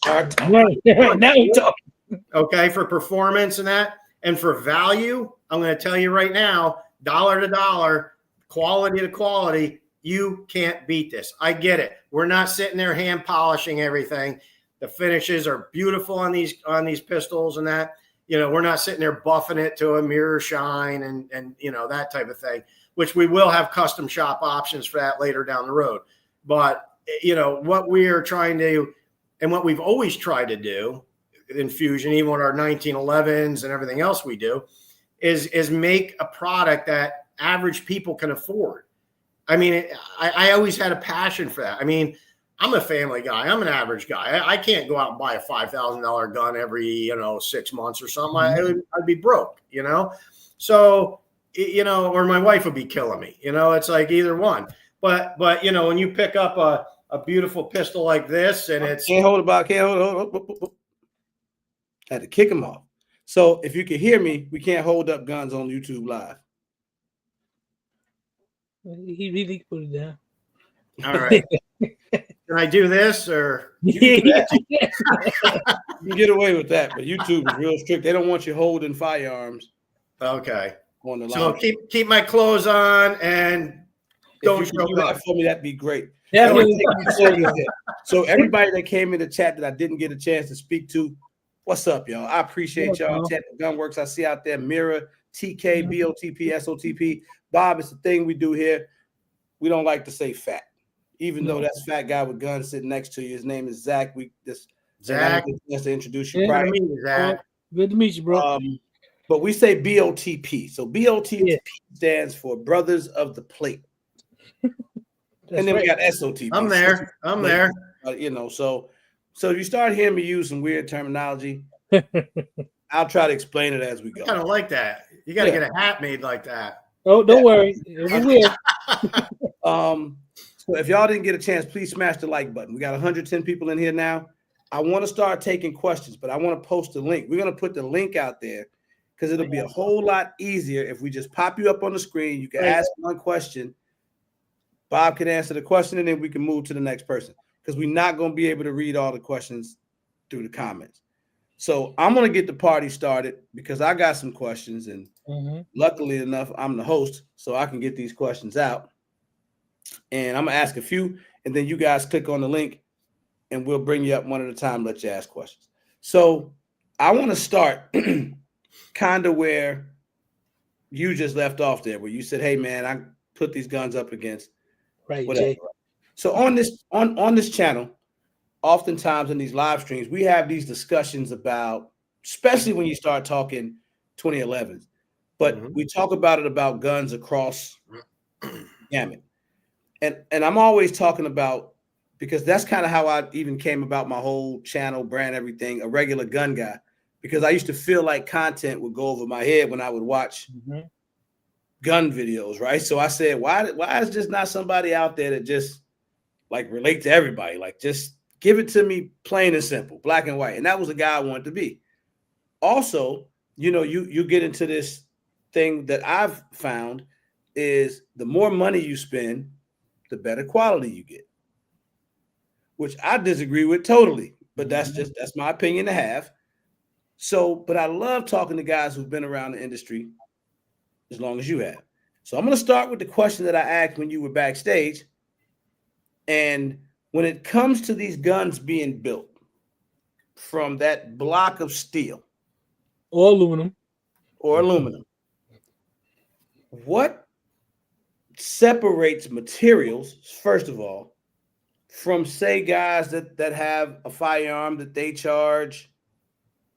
S3: gun.
S2: Now you're talking.
S3: Okay, for performance and that, and for value, I'm going to tell you right now, dollar to dollar, quality to quality, you can't beat this. I get it. We're not sitting there hand polishing everything. The finishes are beautiful on these pistols and that. We're not sitting there buffing it to a mirror shine and that type of thing, which we will have custom shop options for that later down the road. But what we are trying to, and what we've always tried to do, infusion, even with our 1911s and everything else we do, is make a product that average people can afford. I mean, I always had a passion for that. I mean, I'm a family guy. I'm an average guy. I can't go out and buy a $5,000 gun every, 6 months or something. I'd be broke, So, or my wife would be killing me. It's like either one. But when you pick up a beautiful pistol like this, and it's
S1: can't hold. Had to kick him off. So if you can hear me, we can't hold up guns on YouTube Live.
S2: He really put it down.
S3: All right. Can I do this or?
S1: You can get away with that, but YouTube is real strict. They don't want you holding firearms.
S3: Okay.
S1: On the
S3: so
S1: live.
S3: keep my clothes on and don't show
S1: do that for me. That'd be great. So everybody that came in the chat that I didn't get a chance to speak to, what's up, y'all? I appreciate y'all. Chat Gunworks I see out there. Mira, TK, BOTP, SOTP. Bob, it's the thing we do here. We don't like to say fat, even though that's fat guy with guns sitting next to you. His name is Zach.
S3: Zach.
S1: Just to introduce you.
S3: Zach.
S2: Good to meet you, bro.
S1: But we say BOTP. So BOTP stands for Brothers of the Plate. And then we got SOTP.
S3: I'm there.
S1: So if you start hearing me use some weird terminology, I'll try to explain it as we go.
S3: I kind of like that. You got to get a hat made like that.
S2: Oh, don't worry. We will.
S1: So if y'all didn't get a chance, please smash the like button. We got 110 people in here now. I want to start taking questions, but I want to post a link. We're going to put the link out there because it'll be a whole lot easier if we just pop you up on the screen. You can ask one question. Bob can answer the question, and then we can move to the next person because we're not going to be able to read all the questions through the comments. So I'm going to get the party started because I got some questions, and luckily enough, I'm the host, so I can get these questions out. And I'm going to ask a few, and then you guys click on the link, and we'll bring you up one at a time, let you ask questions. So I want to start kind of where you just left off there, where you said, hey, man, I put these guns up against whatever. Jay. So on this channel, oftentimes in these live streams, we have these discussions about, especially when you start talking 2011s, but we talk about guns across gamut. And I'm always talking about, because that's kind of how I even came about my whole channel, brand, everything, a regular gun guy, because I used to feel like content would go over my head when I would watch gun videos, right? So I said, why is just not somebody out there that just like relate to everybody? Like just give it to me plain and simple, black and white. And that was the guy I wanted to be. Also, you get into this thing that I've found is the more money you spend, the better quality you get, which I disagree with totally, but that's my opinion to have. So, but I love talking to guys who've been around the industry as long as you have. So I'm going to start with the question that I asked when you were backstage. And when it comes to these guns being built from that block of steel
S2: or aluminum,
S1: what separates materials, first of all, from, say, guys that have a firearm that they charge,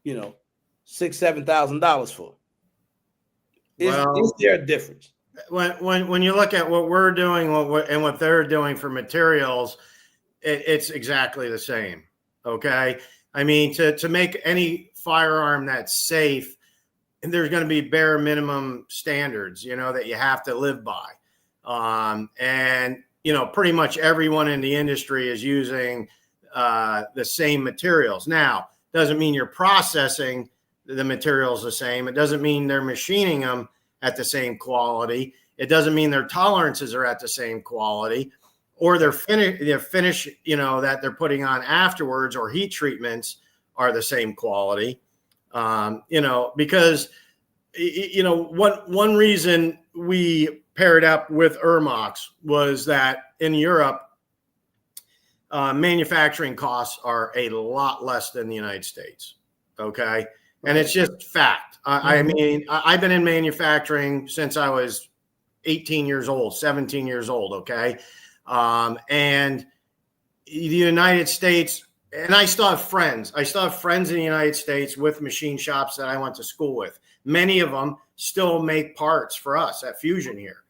S1: $6,000-$7,000 for? Is there a difference?
S3: When you look at what we're doing and what they're doing for materials, it's exactly the same. Okay. I mean, to make any firearm that's safe, there's going to be bare minimum standards, that you have to live by. And pretty much everyone in the industry is using the same materials. Now, doesn't mean you're processing the materials the same. It doesn't mean they're machining them at the same quality. It doesn't mean their tolerances are at the same quality, or their finish, that they're putting on afterwards, or heat treatments are the same quality. Because one reason we paired up with Ermox was that in Europe, manufacturing costs are a lot less than the United States. Okay. And it's just fact. I mean, I've been in manufacturing since I was 18 years old, 17 years old. Okay. And the United States and I still have friends. I still have friends in the United States with machine shops that I went to school with. Many of them still make parts for us at Fusion here.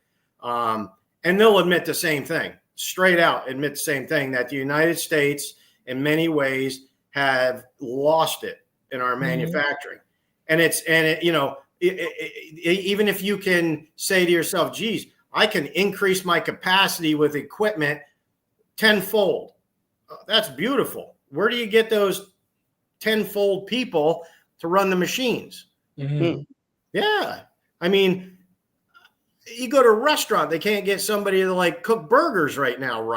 S3: And they'll admit the same thing, straight out admit the same thing, that the United States in many ways have lost it in our manufacturing. And even if you can say to yourself, geez, I can increase my capacity with equipment tenfold. That's beautiful. Where do you get those tenfold people to run the machines? Yeah. I mean, you go to a restaurant, they can't get somebody to like cook burgers right now,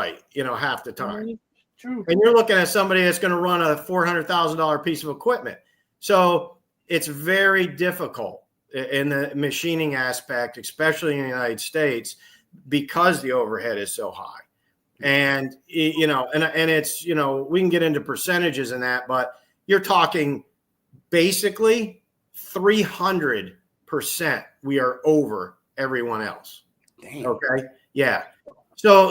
S3: half the time.
S2: True.
S3: And you're looking at somebody that's going to run a $400,000 piece of equipment. So it's very difficult in the machining aspect, especially in the United States, because the overhead is so high. And, and it's, we can get into percentages in that, but you're talking basically 300% we are over everyone else.
S1: Damn.
S3: Okay. Yeah. So,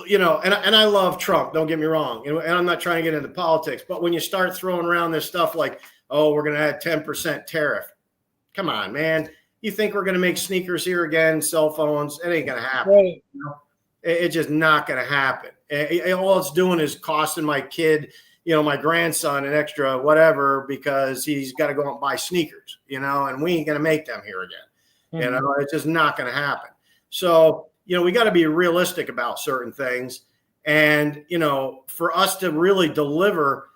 S3: and I love Trump, don't get me wrong. And I'm not trying to get into politics, but when you start throwing around this stuff like, oh, we're going to add 10% tariff. Come on, man. You think we're going to make sneakers here again, cell phones? It ain't going to happen.
S2: Right.
S3: It's just not going to happen. All it's doing is costing my kid, my grandson an extra whatever, because he's got to go out and buy sneakers, and we ain't going to make them here again. It's just not going to happen. So, we got to be realistic about certain things. And, for us to really deliver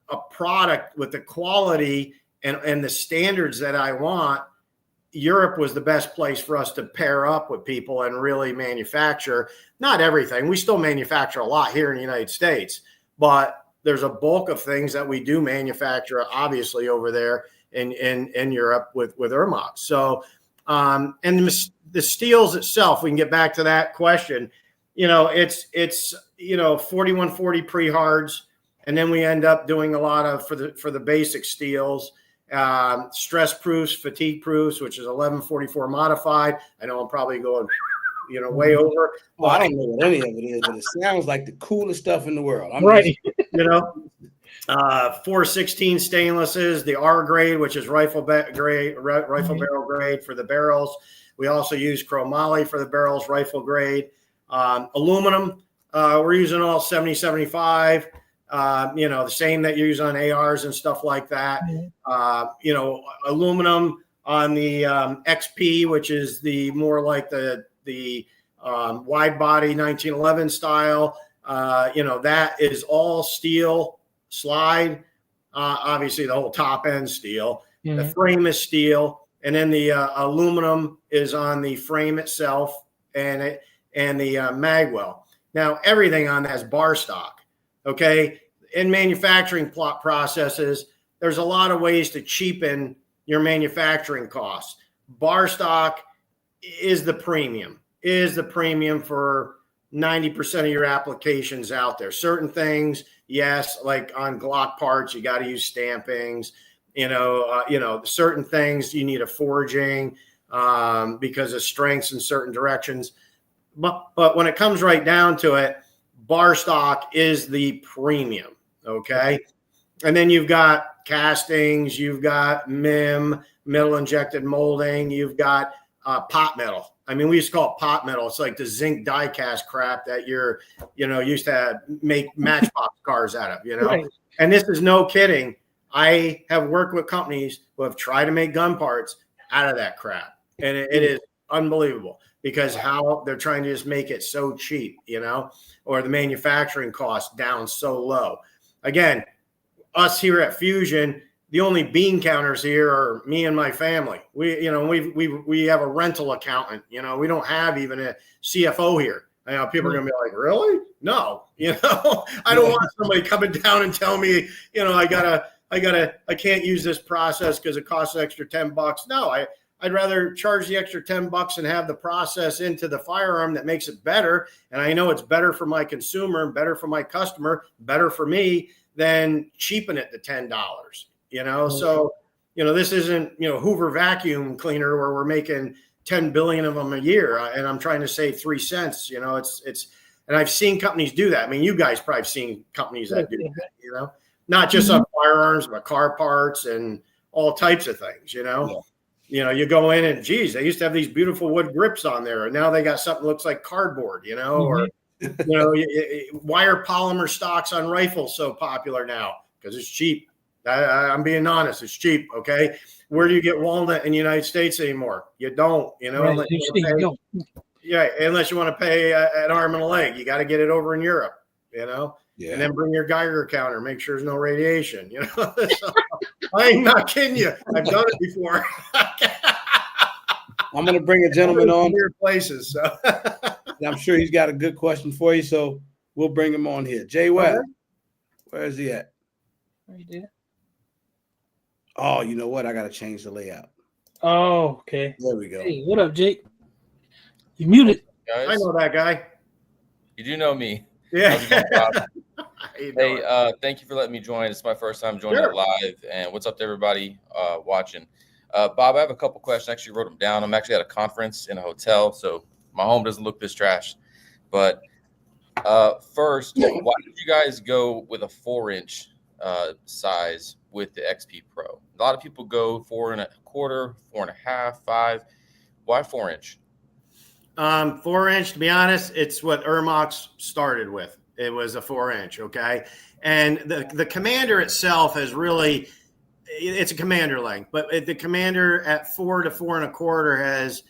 S3: a product with the quality and the standards that I want, Europe was the best place for us to pair up with people and really manufacture. Not everything. We still manufacture a lot here in the United States, but there's a bulk of things that we do manufacture, obviously, over there in Europe with Irmax. So, and the steels itself, we can get back to that question. It's 4140 pre-hards, and then we end up doing a lot of for the basic steels. Stress proofs, fatigue proofs, which is 1144 modified. I know I'm probably going, way over.
S1: Well, I don't know what any of it is, but it sounds like the coolest stuff in the world.
S2: Right.
S3: 416 stainlesses, the R grade, which is rifle barrel grade for the barrels. We also use chromoly for the barrels, rifle grade. Aluminum, we're using all 7075. The same that you use on ARs and stuff like that. Aluminum on the XP, which is the more like the wide body 1911 style. That is all steel slide. Obviously, the whole top end steel. The frame is steel, and then the aluminum is on the frame itself and the magwell. Now, everything on that is bar stock. Okay. In manufacturing plot processes, there's a lot of ways to cheapen your manufacturing costs. Bar stock is the premium for 90% of your applications out there. Certain things, yes, like on Glock parts, you got to use stampings. Certain things you need a forging because of strengths in certain directions. But when it comes right down to it, bar stock is the premium, okay? And then you've got castings, you've got MIM, metal injected molding, you've got pot metal. I mean, we used to call it pot metal. It's like the zinc die cast crap that you're, used to make matchbox cars out of,
S2: Right.
S3: And this is no kidding. I have worked with companies who have tried to make gun parts out of that crap. And it is unbelievable because how they're trying to just make it so cheap, or the manufacturing cost down so low. Again, us here at Fusion, the only bean counters here are me and my family. We have a rental accountant. We don't have even a CFO here. People are going to be like, really? No, I don't want somebody coming down and tell me, I can't use this process because it costs an extra $10. No, I'd rather charge the extra $10 and have the process into the firearm that makes it better. And I know it's better for my consumer and better for my customer, better for me than cheapen it to $10. So, this isn't, Hoover vacuum cleaner where we're making 10 billion of them a year. And I'm trying to save 3 cents, and I've seen companies do that. I mean, you guys probably have seen companies that do that, not just on firearms, but car parts and all types of things, you know.
S1: Yeah.
S3: You know, you go in and geez, they used to have these beautiful wood grips on there, and now they got something that looks like cardboard, you know, or you know, why are polymer stocks on rifles so popular now? Because it's cheap. I'm being honest, it's cheap. Okay, where do you get walnut in the United States anymore? You don't, you know,
S2: Right.
S3: unless you want to pay an arm and a leg. You got to get it over in Europe, you know.
S1: Yeah.
S3: And then bring your Geiger counter, make sure there's no radiation, you know. So, I ain't not kidding you. I've done it before.
S1: I'm going to bring a gentleman on.
S3: Weird places. So.
S1: I'm sure he's got a good question for you, so we'll bring him on here. Jay Webb, where is he at?
S2: Right there.
S1: Oh, you know what? I got to change the layout.
S2: Oh, okay.
S1: There we go.
S2: Hey, what up, Jake? You muted.
S4: Guys,
S3: I know that guy.
S4: you do know me.
S3: Yeah.
S4: Hey, thank you for letting me join. It's my first time joining it live. And what's up to everybody watching? Bob, I have a couple questions. I actually wrote them down. I'm actually at a conference in a hotel, so my home doesn't look this trash. But first, why did you guys go with a 4-inch size with the XP Pro? A lot of people go 4 1/4, 4 1/2, 5. Why 4-inch?
S3: 4-inch, to be honest, it's what Ermox started with. It was a 4-inch, okay? And the Commander itself has really, it's a Commander length, but the Commander at 4 to 4 1/4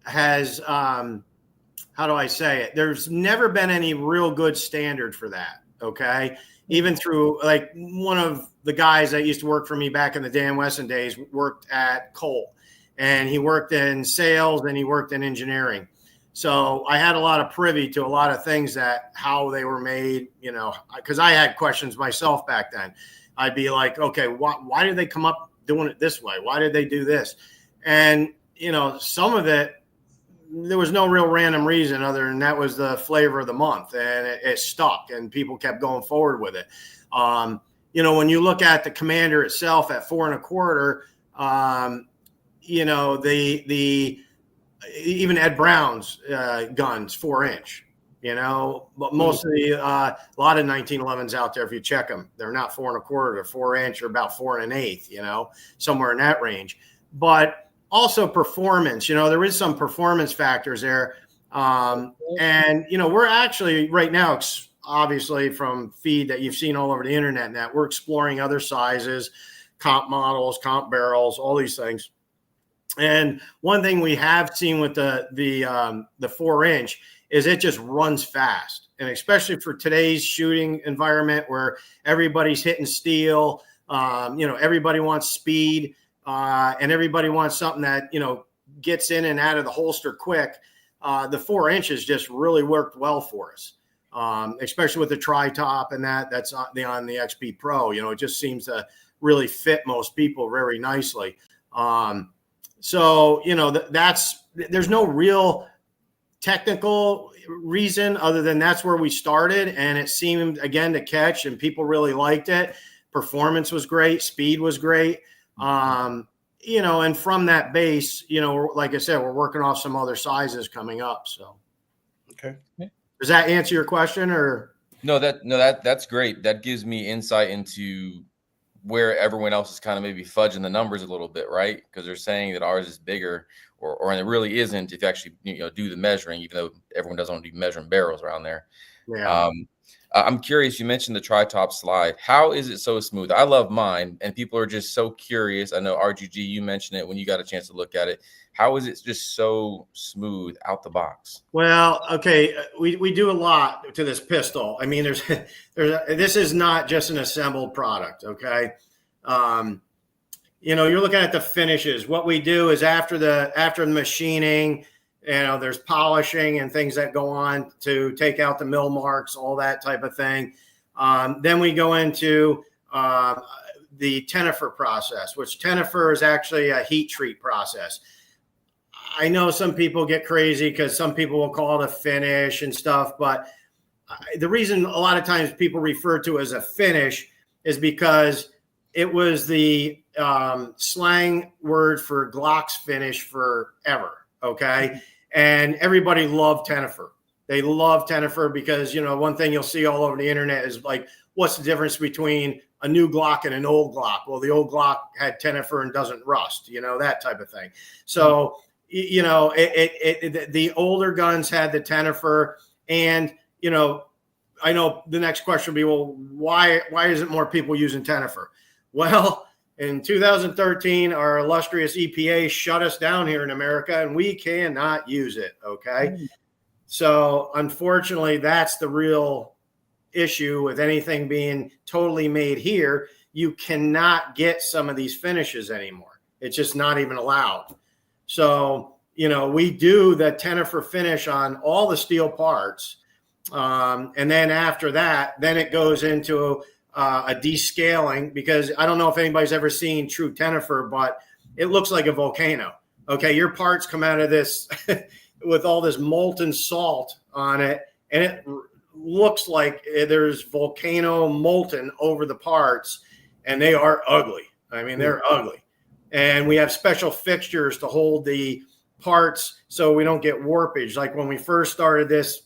S3: has how do I say it? There's never been any real good standard for that, okay? Even through, like, one of the guys that used to work for me back in the Dan Wesson days worked at Colt, and he worked in sales and he worked in engineering. So I had a lot of privy to a lot of things that how they were made, you know, because I had questions myself back then. I'd be like, okay, why did they come up doing it this way? Why did they do this? And, you know, some of it, there was no real random reason other than that was the flavor of the month, and it stuck and people kept going forward with it. You know, when you look at the Commander itself at 4 1/4, you know, even Ed Brown's guns 4-inch, you know, but most of the a lot of 1911s out there, if you check them, they're not 4 1/4, they're 4-inch or about 4 1/8, you know, somewhere in that range. But also performance, you know, there is some performance factors there. And, you know, we're actually right now, obviously from feed that you've seen all over the internet, that we're exploring other sizes, comp models, comp barrels, all these things. And one thing we have seen with the 4-inch is it just runs fast. And especially for today's shooting environment where everybody's hitting steel, you know, everybody wants speed, and everybody wants something that, you know, gets in and out of the holster quick. The 4 inches just really worked well for us, especially with the tri-top and that's on the XP Pro. You know, it just seems to really fit most people very nicely. So, you know, there's no real technical reason other than that's where we started, and it seemed again to catch, and people really liked it. Performance was great, speed was great. You know, and from that base, you know, like I said, we're working off some other sizes coming up. So,
S1: okay,
S3: does that answer your question? Or
S4: that's great. That gives me insight into where everyone else is kind of maybe fudging the numbers a little bit, right? Because they're saying that ours is bigger, or it really isn't if you actually, you know, do the measuring, even though everyone doesn't want to be measuring barrels around there.
S3: Yeah.
S4: I'm curious, you mentioned the tri-top slide. How is it so smooth? I love mine, and people are just so curious. I know RGG, you mentioned it when you got a chance to look at it. How is it just so smooth out the box?
S3: Well, okay, we do a lot to this pistol. I mean, this is not just an assembled product, okay? You know, you're looking at the finishes. What we do is after the machining, you know, there's polishing and things that go on to take out the mill marks, all that type of thing. Then we go into the tenifer process, which tenifer is actually a heat treat process. I know some people get crazy because some people will call it a finish and stuff, but the reason a lot of times people refer to it as a finish is because it was the slang word for Glock's finish forever, okay? And everybody loved tenifer. They love tenifer because, you know, one thing you'll see all over the internet is like, what's the difference between a new Glock and an old Glock. Well, the old Glock had Tenifer and doesn't rust, you know, that type of thing. So, you know, the older guns had the Tenifer, and, you know, I know the next question will be, well, why isn't more people using Tenifer? Well, in 2013, our illustrious EPA shut us down here in America, and we cannot use it. Okay. So unfortunately, that's the real issue with anything being totally made here. You cannot get some of these finishes anymore. It's just not even allowed. So, you know, we do the Tenifer finish on all the steel parts. And then after that, then it goes into a descaling, because I don't know if anybody's ever seen true Tenifer, but it looks like a volcano. Okay, your parts come out of this with all this molten salt on it, and it looks like there's volcano molten over the parts, and they are ugly. I mean, they're ugly. And we have special fixtures to hold the parts so we don't get warpage. Like when we first started this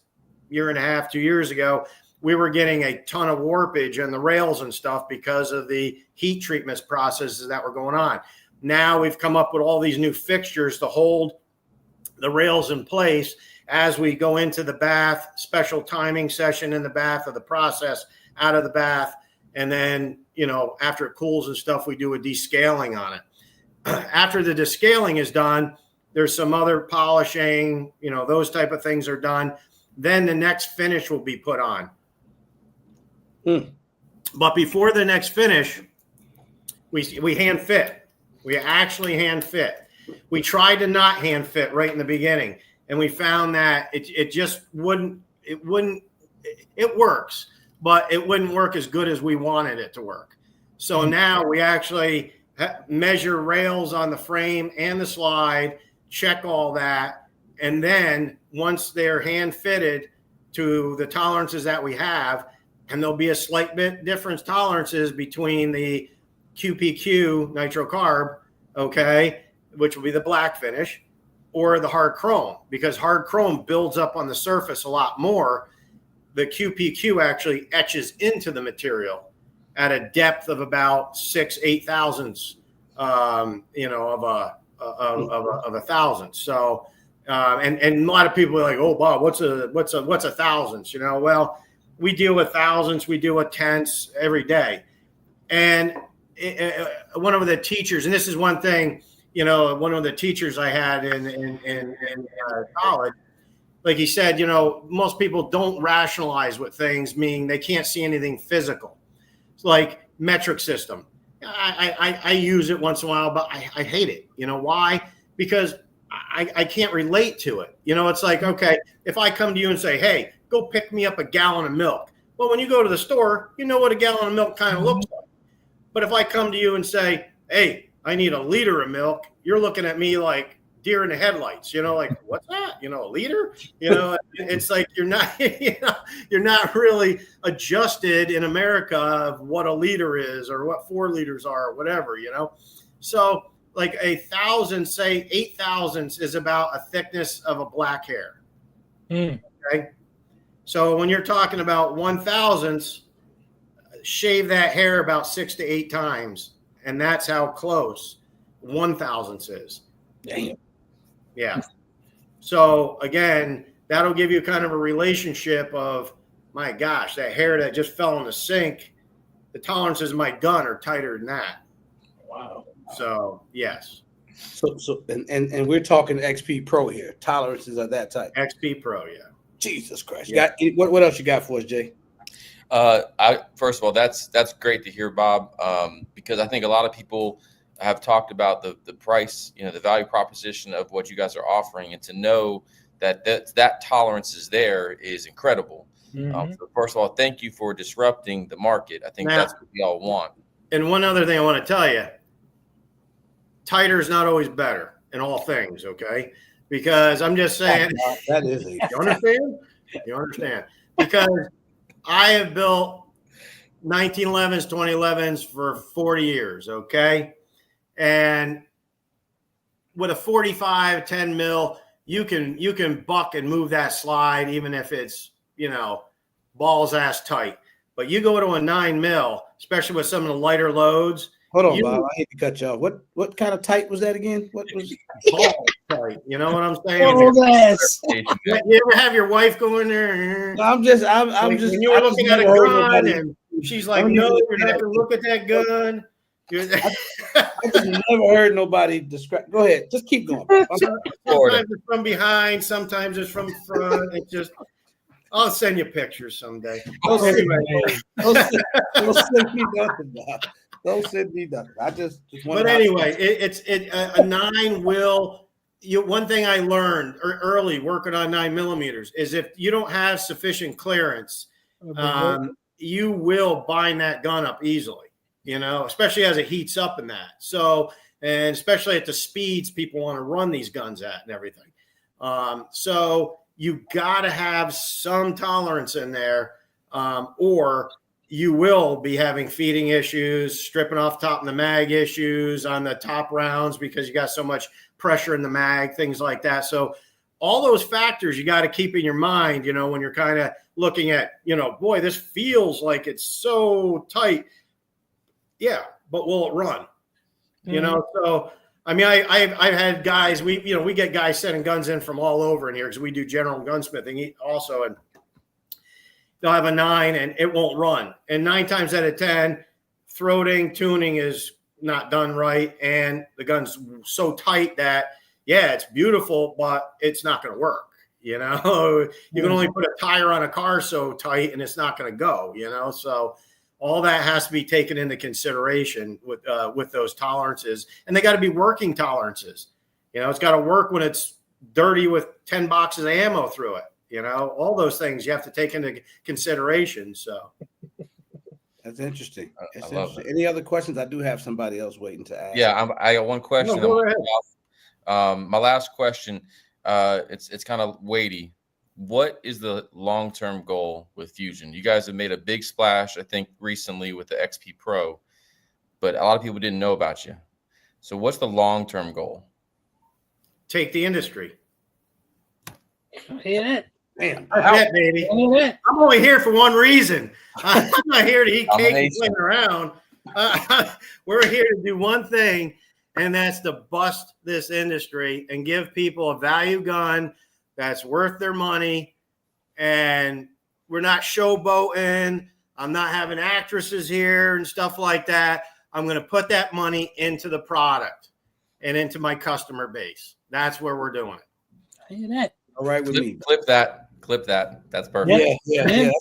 S3: year and a half, 2 years ago, we were getting a ton of warpage on the rails and stuff because of the heat treatment processes that were going on. Now we've come up with all these new fixtures to hold the rails in place as we go into the bath, special timing session in the bath of the process, out of the bath. And then, you know, after it cools and stuff, we do a descaling on it. After the descaling is done, there's some other polishing, you know, those type of things are done. Then the next finish will be put on. But before the next finish, we hand fit. We actually hand fit. We tried to not hand fit right in the beginning, and we found that it just wouldn't. It works, but it wouldn't work as good as we wanted it to work. So now we actually measure rails on the frame and the slide, check all that, and then once they're hand fitted to the tolerances that we have, and there'll be a slight bit difference tolerances between the QPQ nitro carb, okay, which will be the black finish, or the hard chrome, because hard chrome builds up on the surface a lot more. The QPQ actually etches into the material at a depth of about 6-8 thousandths, you know, of a thousandth. So, and a lot of people are like, oh, Bob, what's a thousandths? You know, well, we deal with thousandths, we deal with tenths every day. And one of the teachers, and this is one thing, you know, one of the teachers I had in college, like he said, you know, most people don't rationalize what things mean. They can't see anything physical. It's like metric system. I use it once in a while, but I hate it. You know why? Because I can't relate to it. You know, it's like, okay, if I come to you and say, hey, go pick me up a gallon of milk. Well, when you go to the store, you know what a gallon of milk kind of looks like. But if I come to you and say, hey, I need a liter of milk, you're looking at me like deer in the headlights, you know, like, what's that? You know, a liter? You know, it's like you're not, you know, you're not really adjusted in America of what a liter is or what 4 liters are or whatever, you know. So like 1,000, say 8 thousandths is about a thickness of a black hair. Okay. So when you're talking about 1,000ths, shave that hair about 6 to 8 times. And that's how close 1,000ths is.
S2: Damn.
S3: Yeah. So again, that'll give you kind of a relationship of, my gosh, that hair that just fell in the sink, the tolerances of my gun are tighter than that.
S2: Wow.
S3: So yes.
S1: So and we're talking XP Pro here. Tolerances are that type.
S3: XP Pro, yeah.
S1: Jesus Christ.
S3: Yeah.
S1: You got what else you got for us, Jay?
S4: First of all, that's great to hear, Bob, because I think a lot of people have talked about the price, you know, the value proposition of what you guys are offering, and to know that tolerance is there is incredible. So first of all, thank you for disrupting the market. I think that's what we all want. And
S3: one other thing I want to tell you, tighter is not always better in all things, okay? Because I'm just saying,
S1: that is
S3: you understand? You understand? Because I have built 1911s, 2011s for 40 years, okay? And with a 45, 10 mil, you can buck and move that slide, even if it's, you know, balls ass tight. But you go to a 9mm, especially with some of the lighter loads.
S1: Hold on, Bob. I hate to cut you off. What kind of tight was that again? What was
S3: ball tight? You know what I'm saying?
S2: You
S3: You ever have your wife go in there?
S1: I'm just
S3: when you were looking at a gun and she's like, "No, you're not gonna look at that gun."
S1: I just never heard nobody describe. Go ahead, just keep going.
S3: Sometimes it's from behind, sometimes it's from front. It's just, I'll send you pictures someday.
S1: Don't send me nothing, Bob. Don't send me nothing. I just
S3: but anyway, a 9 will. One thing I learned early working on 9mm is if you don't have sufficient clearance, you will bind that gun up easily. You know, especially as it heats up in that. So, and especially at the speeds people want to run these guns at and everything. So you got to have some tolerance in there, or you will be having feeding issues, stripping off top of the mag issues on the top rounds because you got so much pressure in the mag, things like that. So all those factors you got to keep in your mind, you know, when you're kind of looking at, you know, boy, this feels like it's so tight. Yeah, but will it run? You know, so I mean, I've had guys. We get guys sending guns in from all over in here because we do general gunsmithing also, and they'll have a 9 and it won't run. And 9 times out of 10, throating, tuning is not done right, and the gun's so tight that it's beautiful, but it's not going to work. You know, you can only put a tire on a car so tight, and it's not going to go. You know, so. All that has to be taken into consideration with those tolerances, and they got to be working tolerances. You know, it's got to work when it's dirty with 10 boxes of ammo through it. You know, all those things you have to take into consideration. So
S1: that's interesting. That's interesting. Any other questions? I do have somebody else waiting to ask.
S4: Yeah, I got one question.
S3: No, go ahead.
S4: My last question. It's kind of weighty. What is the long-term goal with Fusion? You guys have made a big splash, I think, recently with the XP Pro, but a lot of people didn't know about you. So what's the long-term goal?
S3: Take the industry.
S2: Hear that?
S3: Man, that's it, baby. I'm only here for one reason. I'm not here to eat cake and play around. We're here to do one thing, and that's to bust this industry and give people a value gun that's worth their money. And we're not showboating. I'm not having actresses here and stuff like that. I'm going to put that money into the product and into my customer base. That's where we're doing it.
S2: I hear that.
S1: All right with me.
S4: Clip that. That's perfect.
S1: Yeah.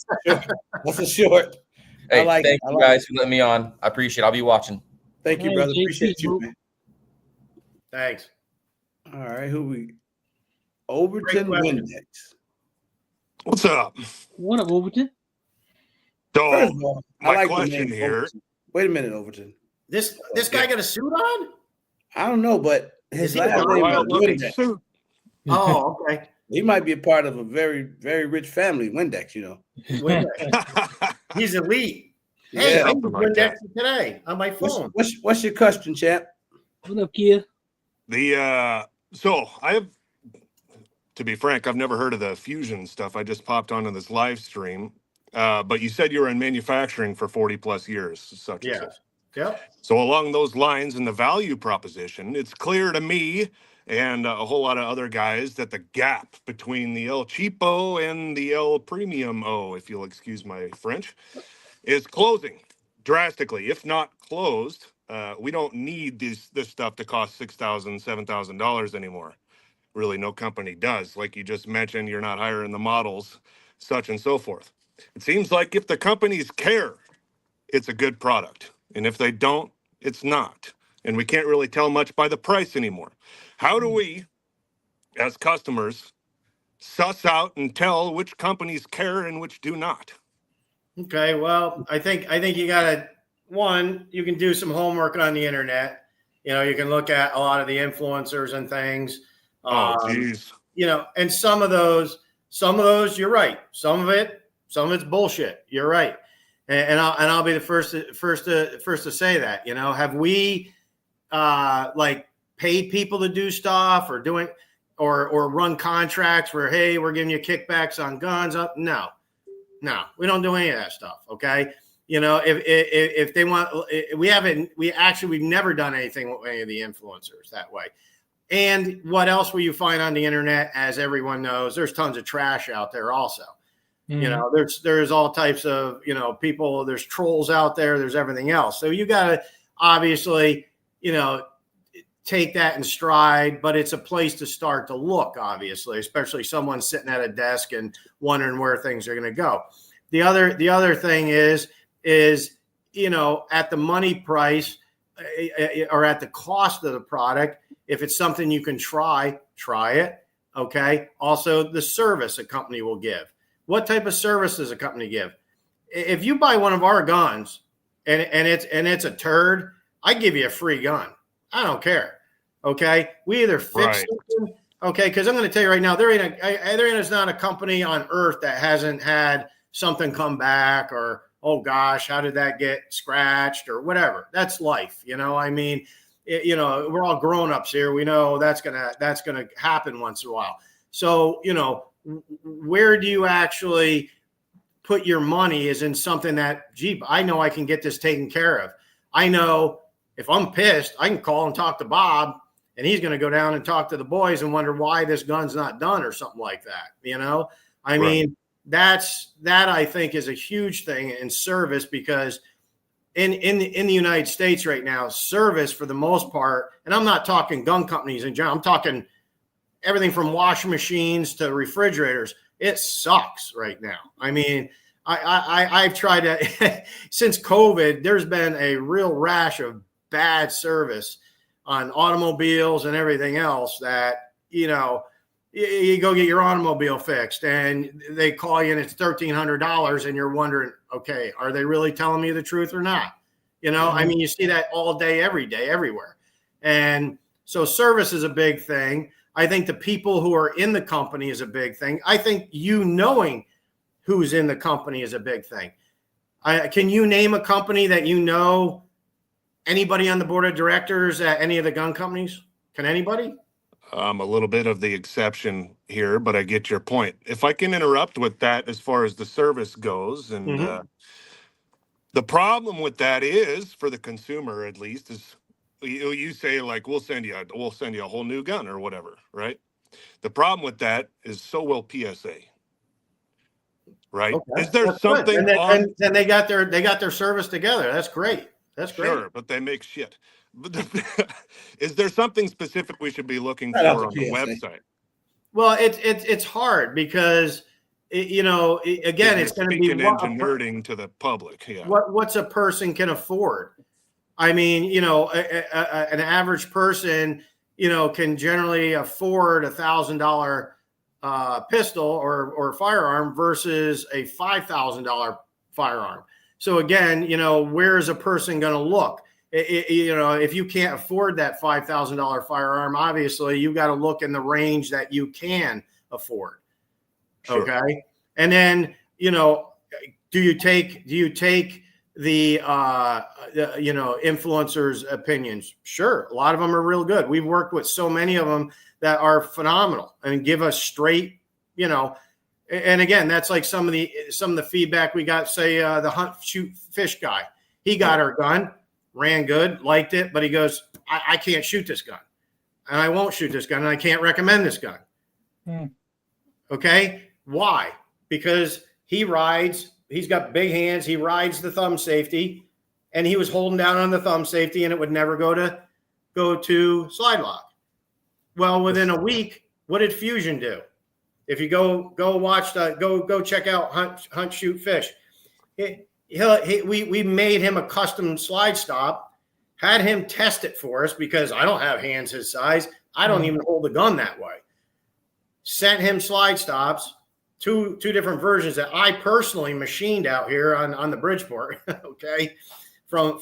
S1: That's a short.
S4: Hey, thank you guys for letting me on. I appreciate it. I'll be watching.
S1: Thank you, brother. Appreciate you, man.
S3: Thanks.
S1: All right, who we? Overton Windex.
S5: What's up?
S2: What up, Overton?
S5: So my question here.
S1: Overton. Wait a minute, Overton.
S3: This guy got a suit on?
S1: I don't know, but his last name is Windex.
S3: Oh, okay.
S1: He might be a part of a very, very rich family, Windex, you know.
S3: Windex. He's elite. Hey, I was Windex today on my phone.
S1: What's your question, champ?
S2: What up, kid?
S5: So I have, to be frank, I've never heard of the Fusion stuff. I just popped onto this live stream. But you said you were in manufacturing for 40 plus years, such as this.
S3: Yep.
S5: So along those lines in the value proposition, it's clear to me and a whole lot of other guys that the gap between the El Cheapo and the El Premium O, if you'll excuse my French, is closing drastically, if not closed. We don't need this stuff to cost $6,000, $7,000 anymore. Really, no company does. Like you just mentioned, you're not hiring the models, such and so forth. It seems like if the companies care, it's a good product. And if they don't, it's not. And we can't really tell much by the price anymore. How do we, as customers, suss out and tell which companies care and which do not?
S3: Okay, well, I think you gotta, one, you can do some homework on the internet. You know, you can look at a lot of the influencers and things.
S5: Oh, geez.
S3: You know, and some of those, you're right. Some of it's bullshit. You're right. And I'll be the first to say that. You know, have we like paid people to do stuff or doing or run contracts where, hey, we're giving you kickbacks on guns? No. No, we don't do any of that stuff. Okay. You know, if they want, we've never done anything with any of the influencers that way. And what else will you find on the internet? As everyone knows, there's tons of trash out there also. You know, there's all types of, you know, people, there's trolls out there, there's everything else. So you got to obviously, you know, take that in stride, but it's a place to start to look, obviously, especially someone sitting at a desk and wondering where things are going to go. The other thing is, you know, at the money price or at the cost of the product, if it's something you can try it. Okay. Also, the service a company will give. What type of service does a company give? If you buy one of our guns and it's a turd, I give you a free gun. I don't care. Okay. We either fix something. Okay. Because I'm going to tell you right now, there is not a company on earth that hasn't had something come back or, oh gosh, how did that get scratched or whatever? That's life. You know, I mean, you know, we're all grown-ups here. We know that's gonna happen once in a while. So, you know, where do you actually put your money is in something that, gee, I know I can get this taken care of. I know if I'm pissed, I can call and talk to Bob, and he's going to go down and talk to the boys and wonder why this gun's not done or something like that. You know, I mean, that I think is a huge thing in service, because in the United States right now, service for the most part, and I'm not talking gun companies in general, I'm talking everything from washing machines to refrigerators. It sucks right now. I mean, I've tried to, since COVID, there's been a real rash of bad service on automobiles and everything else that, you know, you go get your automobile fixed and they call you and it's $1,300 and you're wondering, okay, are they really telling me the truth or not? You know, I mean, you see that all day, every day, everywhere. And so service is a big thing. I think the people who are in the company is a big thing. I think you knowing who's in the company is a big thing. Can you name a company that you know anybody on the board of directors at any of the gun companies? Can anybody?
S5: I'm a little bit of the exception here, but I get your point. If I can interrupt with that, as far as the service goes, and the problem with that is, for the consumer at least, is you say like, we'll send you a whole new gun or whatever, right? The problem with that is, so will PSA, right?
S3: Okay.
S5: Is there
S3: That's
S5: something
S3: good.
S5: on?
S3: And they got their service together. That's great. That's great.
S5: Sure, but they make shit. But is there something specific we should be looking
S1: Right
S5: for
S1: off
S5: on
S1: the
S5: the
S1: PSA.
S5: website?
S3: Well, it's hard because, you know, again, it's going to be
S5: speaking into nerding to the public. Yeah.
S3: What's a person can afford. I mean, you know, an average person, you know, can generally afford $1,000 pistol or firearm versus a $5,000 firearm. So again, you know, where is a person going to look? You know, if you can't afford that $5,000 firearm, obviously you got to look in the range that you can afford.
S5: Sure.
S3: Okay. And then, you know, do you take the you know, influencers' opinions? Sure. A lot of them are real good. We've worked with so many of them that are phenomenal and give us straight, you know, and again, that's like some of the feedback we got, say, the hunt, shoot, fish guy. He got our gun, ran good, liked it, but he goes, I can't shoot this gun, and I won't shoot this gun, and I can't recommend this gun. Okay. Why? Because he rides, he's got big hands. He rides the thumb safety, and he was holding down on the thumb safety, and it would never go to slide lock. Well, within a week, what did Fusion do? If you go watch go check out Hunt Shoot Fish. We made him a custom slide stop, had him test it for us because I don't have hands his size. I don't even hold the gun that way. Sent him slide stops, two different versions that I personally machined out here on the Bridgeport. Okay, from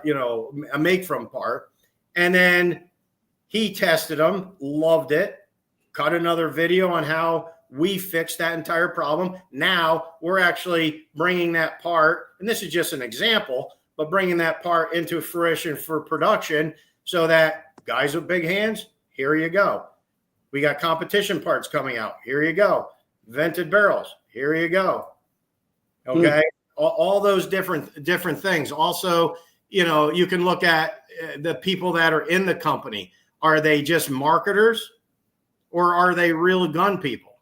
S3: you know, a make from part, and then he tested them, loved it. Cut another video on how we fixed that entire problem. Now we're actually bringing that part, and this is just an example, but bringing that part into fruition for production so that guys with big hands, here you go. We got competition parts coming out. Here you go. Vented barrels. Here you go. Okay. All those different things. Also, you know, you can look at the people that are in the company. Are they just marketers or are they real gun people?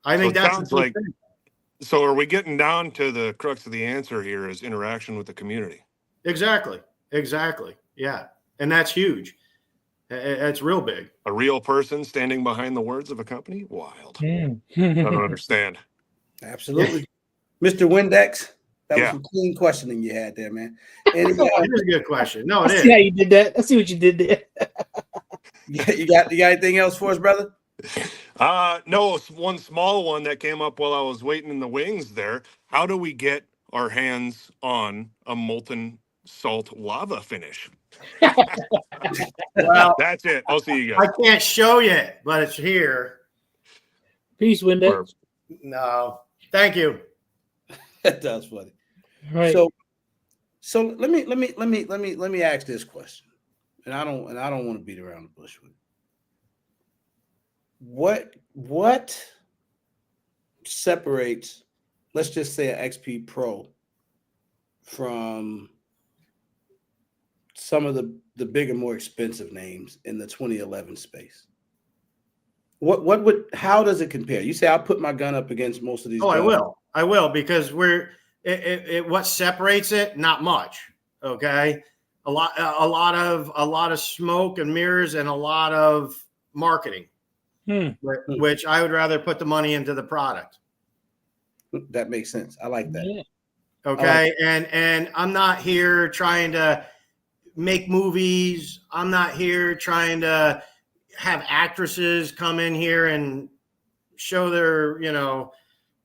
S3: I think that sounds like.
S5: So are we getting down to the crux of the answer here is interaction with the community? Exactly.
S3: Yeah. And that's huge. It's real big.
S5: A real person standing behind the words of a company? Wild. I don't understand.
S1: Absolutely. Mr. Windex, that was some clean questioning you had there, man. And
S3: it is a good question. No, it is.
S2: See how you did that. I see what you did there.
S1: You got anything else for us, brother?
S5: No, one small one that came up while I was waiting in the wings there. How do we get our hands on a molten salt lava finish?
S3: Well,
S5: that's it. I'll see you guys.
S3: I can't show you, but it's here.
S2: Peace, Windex.
S3: No, thank you.
S1: That's funny.
S2: Right.
S1: So let me ask this question, and I don't want to beat around the bush with it. What separates, let's just say, an XP Pro from some of the bigger, more expensive names in the 2011 space? How does it compare? You say I'll put my gun up against most of these.
S3: Oh, I will, because what separates it? Not much. Okay. A lot of smoke and mirrors and a lot of marketing, which I would rather put the money into the product.
S1: That makes sense. I like that.
S2: Yeah.
S3: Okay. And I'm not here trying to make movies. I'm not here trying to have actresses come in here and show their,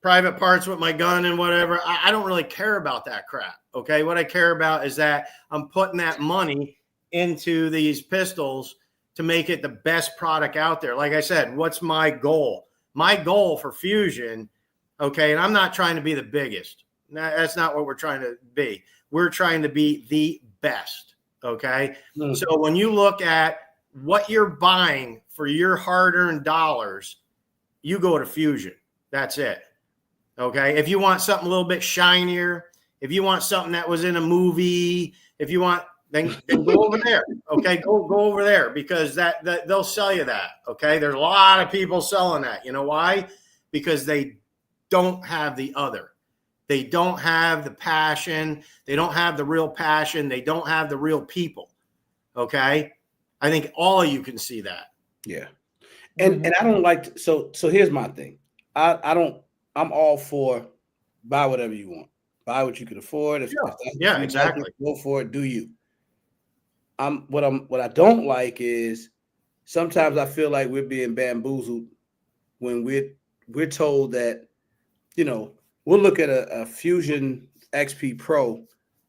S3: private parts with my gun and whatever. I don't really care about that crap. Okay. What I care about is that I'm putting that money into these pistols to make it the best product out there. Like I said, what's my goal? My goal for Fusion. Okay. And I'm not trying to be the biggest. That's not what we're trying to be. We're trying to be the best. Okay. So when you look at what you're buying for your hard-earned dollars, you go to Fusion. That's it. Okay. If you want something a little bit shinier, if you want something that was in a movie, if you want, then go over there. Okay. Go over there, because that they'll sell you that. Okay. There's a lot of people selling that. You know why? Because they don't have the other. They don't have the passion. They don't have the real passion. They don't have the real people. Okay. I think all of you can see that.
S1: Yeah. And I don't like to, so here's my thing. I'm all for buy whatever you want. Buy what you can afford. If
S3: exactly.
S1: Go for it. Do you? What I don't like is sometimes I feel like we're being bamboozled when we're told that, we'll look at a Fusion XP Pro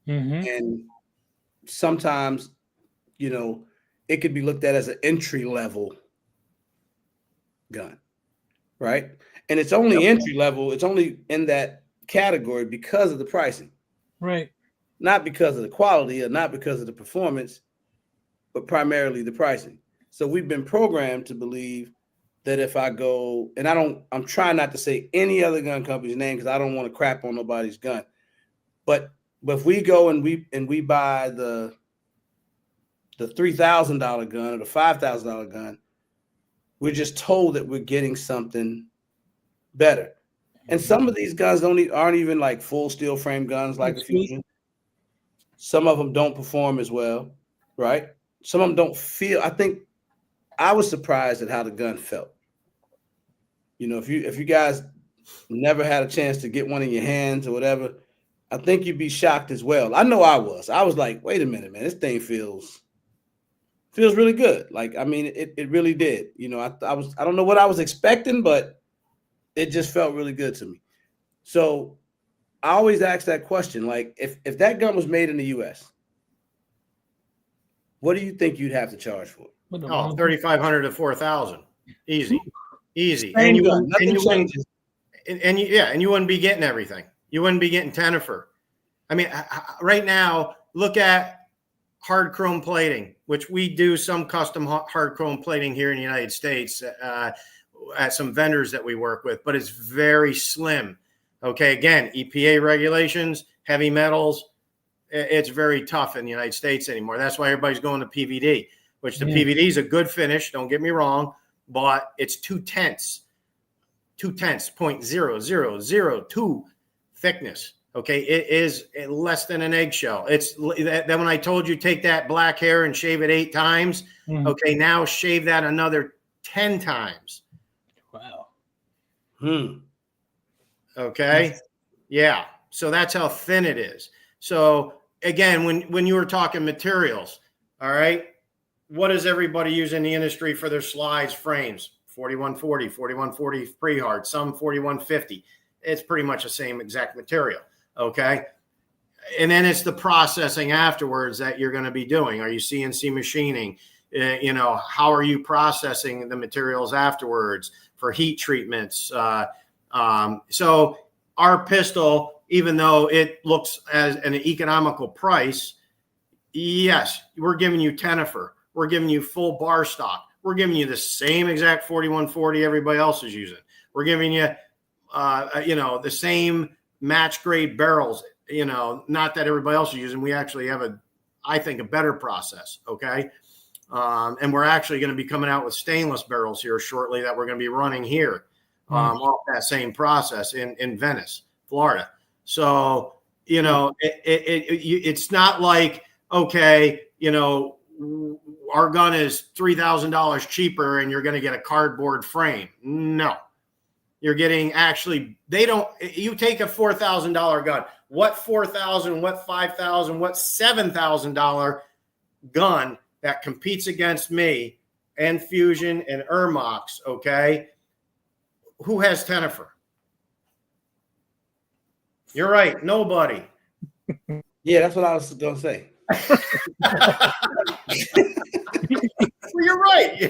S1: and sometimes, it could be looked at as an entry level gun, right? And it's only entry level. It's only in that category because of the pricing,
S2: right?
S1: Not because of the quality or not because of the performance, but primarily the pricing. So we've been programmed to believe that if I go, and I'm trying not to say any other gun company's name because I don't want to crap on nobody's gun, but if we go and we buy the $3,000 gun or the $5,000 gun, we're just told that we're getting something better. And some of these guns aren't even like full steel frame guns like the Fusion. Some of them don't perform as well, right? Some of them don't feel. I think I was surprised at how the gun felt. If you guys never had a chance to get one in your hands or whatever, I think you'd be shocked as well. I know I was. I was like, wait a minute, man, this thing feels really good. Like, I mean, it really did. I don't know what I was expecting, but it just felt really good to me. So I always ask that question, like, if that gun was made in the US, what do you think you'd have to charge for it?
S3: Oh, $3,500 to $4,000. Easy.
S1: And you
S3: wouldn't be getting everything. You wouldn't be getting Tennifer. I mean, right now, look at hard chrome plating, which we do some custom hard chrome plating here in the United States at some vendors that we work with, but it's very slim. Okay, again, EPA regulations, heavy metals, it's very tough in the United States anymore. That's why everybody's going to PVD, which the PVD is a good finish. Don't get me wrong, but it's 0.2 0.0002 thickness. Okay, it is less than an eggshell. It's that when I told you take that black hair and shave it 8 times. Okay, now shave that another 10 times.
S2: Wow.
S3: Okay. Yeah. So that's how thin it is. So again, when you were talking materials, all right, what does everybody use in the industry for their slides, frames? 4140, 4140 pre-hard, some 4150. It's pretty much the same exact material. Okay. And then it's the processing afterwards that you're going to be doing. Are you CNC machining? How are you processing the materials afterwards for heat treatments? So our pistol, even though it looks as an economical price, yes, we're giving you Tenefer. We're giving you full bar stock. We're giving you the same exact 4140 everybody else is using. We're giving you, the same match grade barrels, not that everybody else is using. We actually have I think, a better process. Okay. And we're actually going to be coming out with stainless barrels here shortly that we're going to be running here off that same process in Venice, Florida. So, it's not like, okay, our gun is $3,000 cheaper and you're going to get a cardboard frame. No. You're getting you take a $4,000 gun. What $4,000, what $5,000, what $7,000 gun that competes against me and Fusion and Ermox, okay? Who has Tenefer? You're right, nobody.
S1: Yeah, that's what I was going to say.
S3: Well, you're right.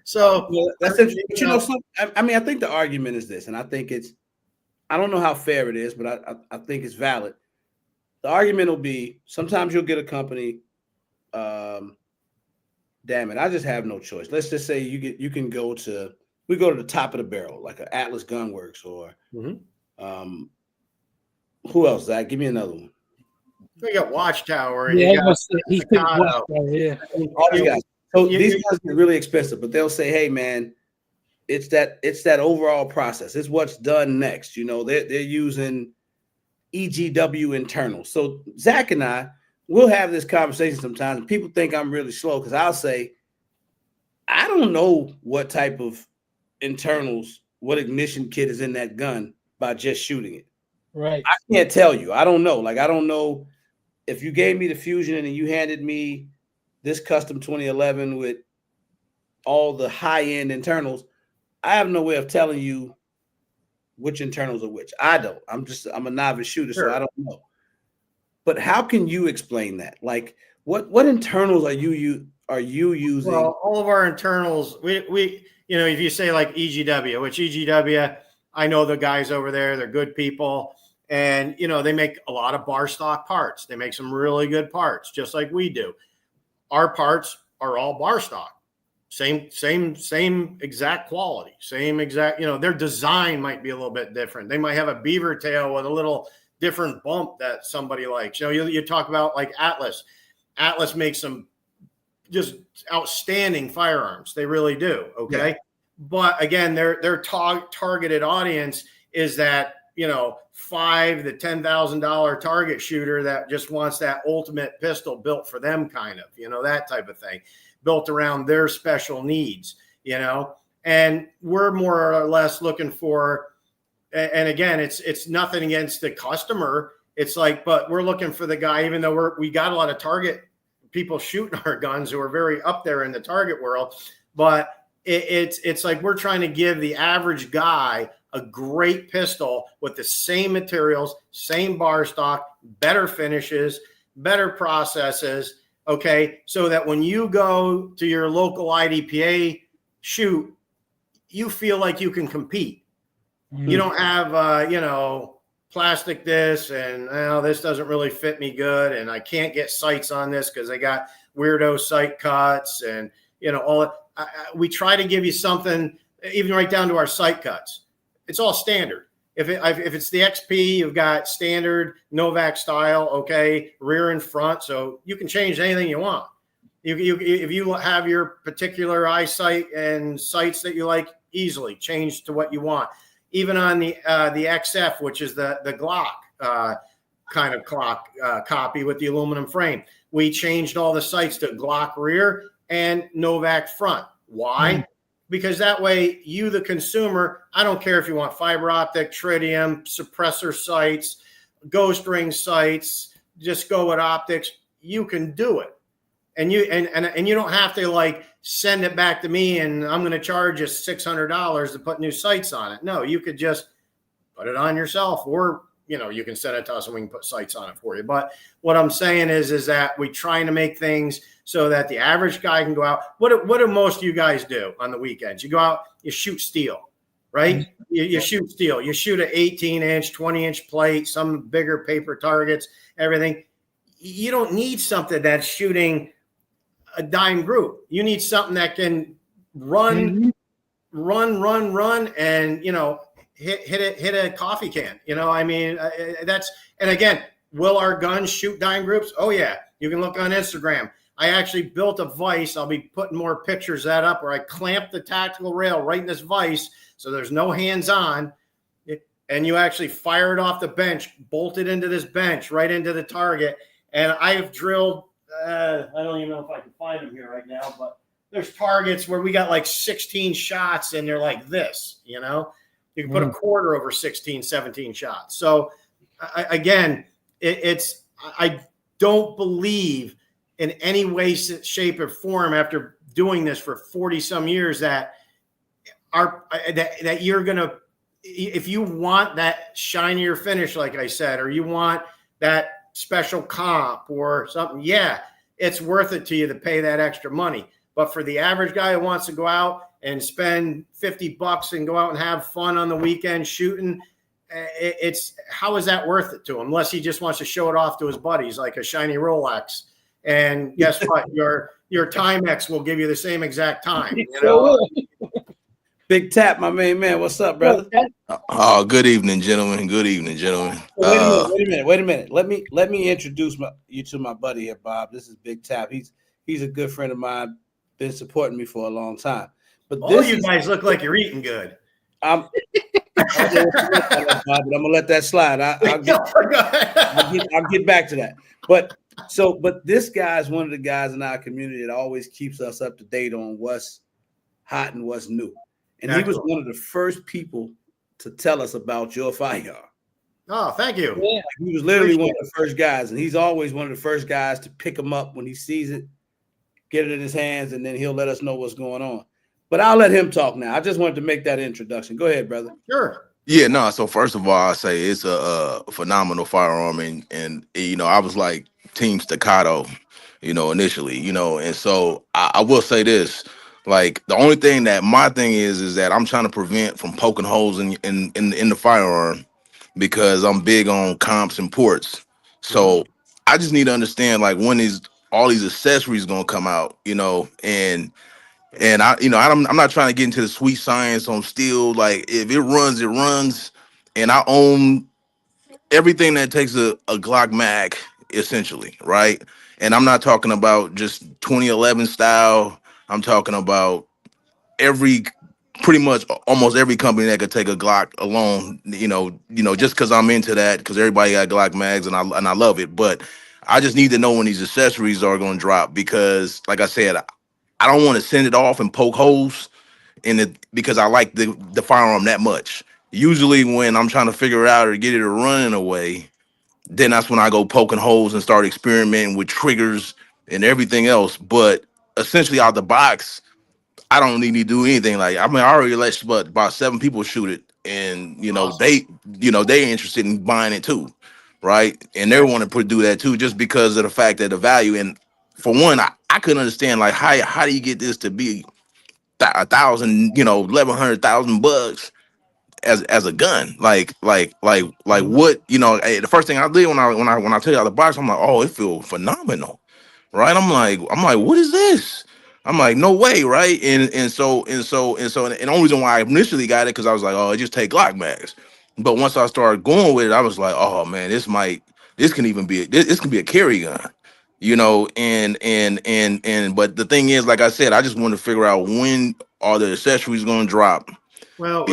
S3: So
S1: that's interesting. I think the argument is this, and I think I don't know how fair it is, but I think it's valid. The argument will be sometimes you'll get a company. Damn it, I just have no choice. Let's just say we go to the top of the barrel, like an Atlas Gunworks or who else? Zach, give me another one.
S3: We got Watchtower. And
S2: Watchtower. Yeah,
S1: all these guys. So these guys get really expensive, but they'll say, "Hey, man, it's that overall process. It's what's done next." They're using EGW internal. So Zach and I, we'll have this conversation sometimes, and people think I'm really slow because I'll say, "I don't know what type of internals, what ignition kit is in that gun by just shooting it.
S2: Right.
S1: I can't tell you. I don't know. Like I don't know if you gave me the Fusion and you handed me this custom 2011 with all the high-end internals, I have no way of telling you which internals are which. I don't. I'm a novice shooter, so I don't know. But how can you explain that? Like, what internals are you using?
S3: Well, all of our internals, we if you say like EGW, which EGW, I know the guys over there, they're good people, and they make a lot of bar stock parts. They make some really good parts, just like we do. Our parts are all bar stock, same exact quality, same exact, their design might be a little bit different. They might have a beaver tail with a little different bump that somebody likes. You talk about like Atlas. Atlas makes some just outstanding firearms. They really do. Okay. Yeah. But again, their targeted audience is that, $5,000 to $10,000 target shooter that just wants that ultimate pistol built for them, kind of, that type of thing, built around their special needs, and we're more or less looking for, and again, it's nothing against the customer. It's like, but we're looking for the guy, even though we got a lot of target people shooting our guns who are very up there in the target world, but it's like we're trying to give the average guy a great pistol with the same materials, same bar stock, better finishes, better processes. Okay. So that when you go to your local IDPA shoot, you feel like you can compete. Mm-hmm. You don't have, plastic this and this doesn't really fit me good. And I can't get sights on this because I got weirdo sight cuts and, all that. We try to give you something, even right down to our sight cuts. it's all standard. If it's the XP, you've got standard Novak style, okay, rear and front, so you can change anything you want. If you have your particular eyesight and sights that you like, easily change to what you want. Even on the XF, which is the Glock kind of clock copy with the aluminum frame, we changed all the sights to Glock rear and Novak front. Why? Because that way, you, the consumer, I don't care if you want fiber optic, tritium, suppressor sights, ghost ring sights, just go with optics. You can do it. And you don't have to like send it back to me and I'm going to charge you $600 to put new sights on it. No, you could just put it on yourself, or you can send it to us and we can put sights on it for you. But what I'm saying is that we're trying to make things so that the average guy can go out. What do most of you guys do on the weekends? You go out, you shoot steel, right? You shoot steel. You shoot an 18-inch, 20-inch plate, some bigger paper targets, everything. You don't need something that's shooting a dime group. You need something that can run, and hit a coffee can. And again, will our guns shoot dime groups? Oh yeah, you can look on Instagram. I actually built a vise. I'll be putting more pictures of that up, where I clamped the tactical rail right in this vise, so there's no hands on, and you actually fire it off the bench, bolted into this bench, right into the target. And I've drilled, I don't even know if I can find them here right now, but there's targets where we got like 16 shots and they're like this, you can put a quarter over 16, 17 shots. So again, I don't believe in any way, shape, or form, after doing this for 40 some years, that you're going to, if you want that shinier finish, like I said, or you want that special comp or something, yeah, it's worth it to you to pay that extra money. But for the average guy who wants to go out and spend $50 and go out and have fun on the weekend shooting, how is that worth it to him? Unless he just wants to show it off to his buddies, like a shiny Rolex. And guess what? Your Timex will give you the same exact time.
S1: Big Tap, my main man. What's up, brother?
S6: Good evening, gentlemen. Good evening, gentlemen.
S1: Wait a minute. Let me introduce you to my buddy here, Bob. This is Big Tap. He's a good friend of mine. Been supporting me for a long time. But
S3: all you guys look like you're eating good.
S1: I'm gonna let that slide. I'll get back to that. But this guy's one of the guys in our community that always keeps us up to date on what's hot and what's new. And he was one of the first people to tell us about your firearm.
S3: Oh, thank you.
S1: Yeah. He was literally one of the first guys, and he's always one of the first guys to pick him up when he sees it, get it in his hands, and then he'll let us know what's going on. But I'll let him talk now. I just wanted to make that introduction. Go ahead, brother.
S3: Sure.
S6: Yeah, no. So first of all, I say it's a phenomenal firearm, and I was like Team Staccato, initially, and so I will say this. Like, the only thing that my thing is that I'm trying to prevent from poking holes in the firearm, because I'm big on comps and ports. So I just need to understand, like, when all these accessories gonna come out, and I'm not trying to get into the sweet science on steel. Like, if it runs, it runs, and I own everything that takes a Glock mag, essentially, right? And I'm not talking about just 2011 style. I'm talking about pretty much almost every company that could take a Glock alone, just because I'm into that, because everybody got Glock mags and I love it. But I just need to know when these accessories are going to drop, because, like I said, I don't want to send it off and poke holes in it, because I like the firearm that much. Usually when I'm trying to figure it out or get it to run in a way, then that's when I go poking holes and start experimenting with triggers and everything else. But essentially, out the box, I don't need to do anything. Like, I already let about 7 people shoot it, and awesome. They interested in buying it too, right? And they want to do that too, just because of the fact that the value. And for one, I couldn't understand, like, how do you get this to be $1,000, $1,100,000 as a gun? Like what? The first thing I did when I tell you out the box, I'm like, oh, it feels phenomenal, right? I'm like, what is this? I'm like, no way, right? And the only reason why I initially got it because I was like, oh, it just take Glock mags. But once I started going with it, I was like, oh man, this can even be this can be a carry gun, you know. And but the thing is, like I said, I just want to figure out when are the accessories going to drop.
S3: Well,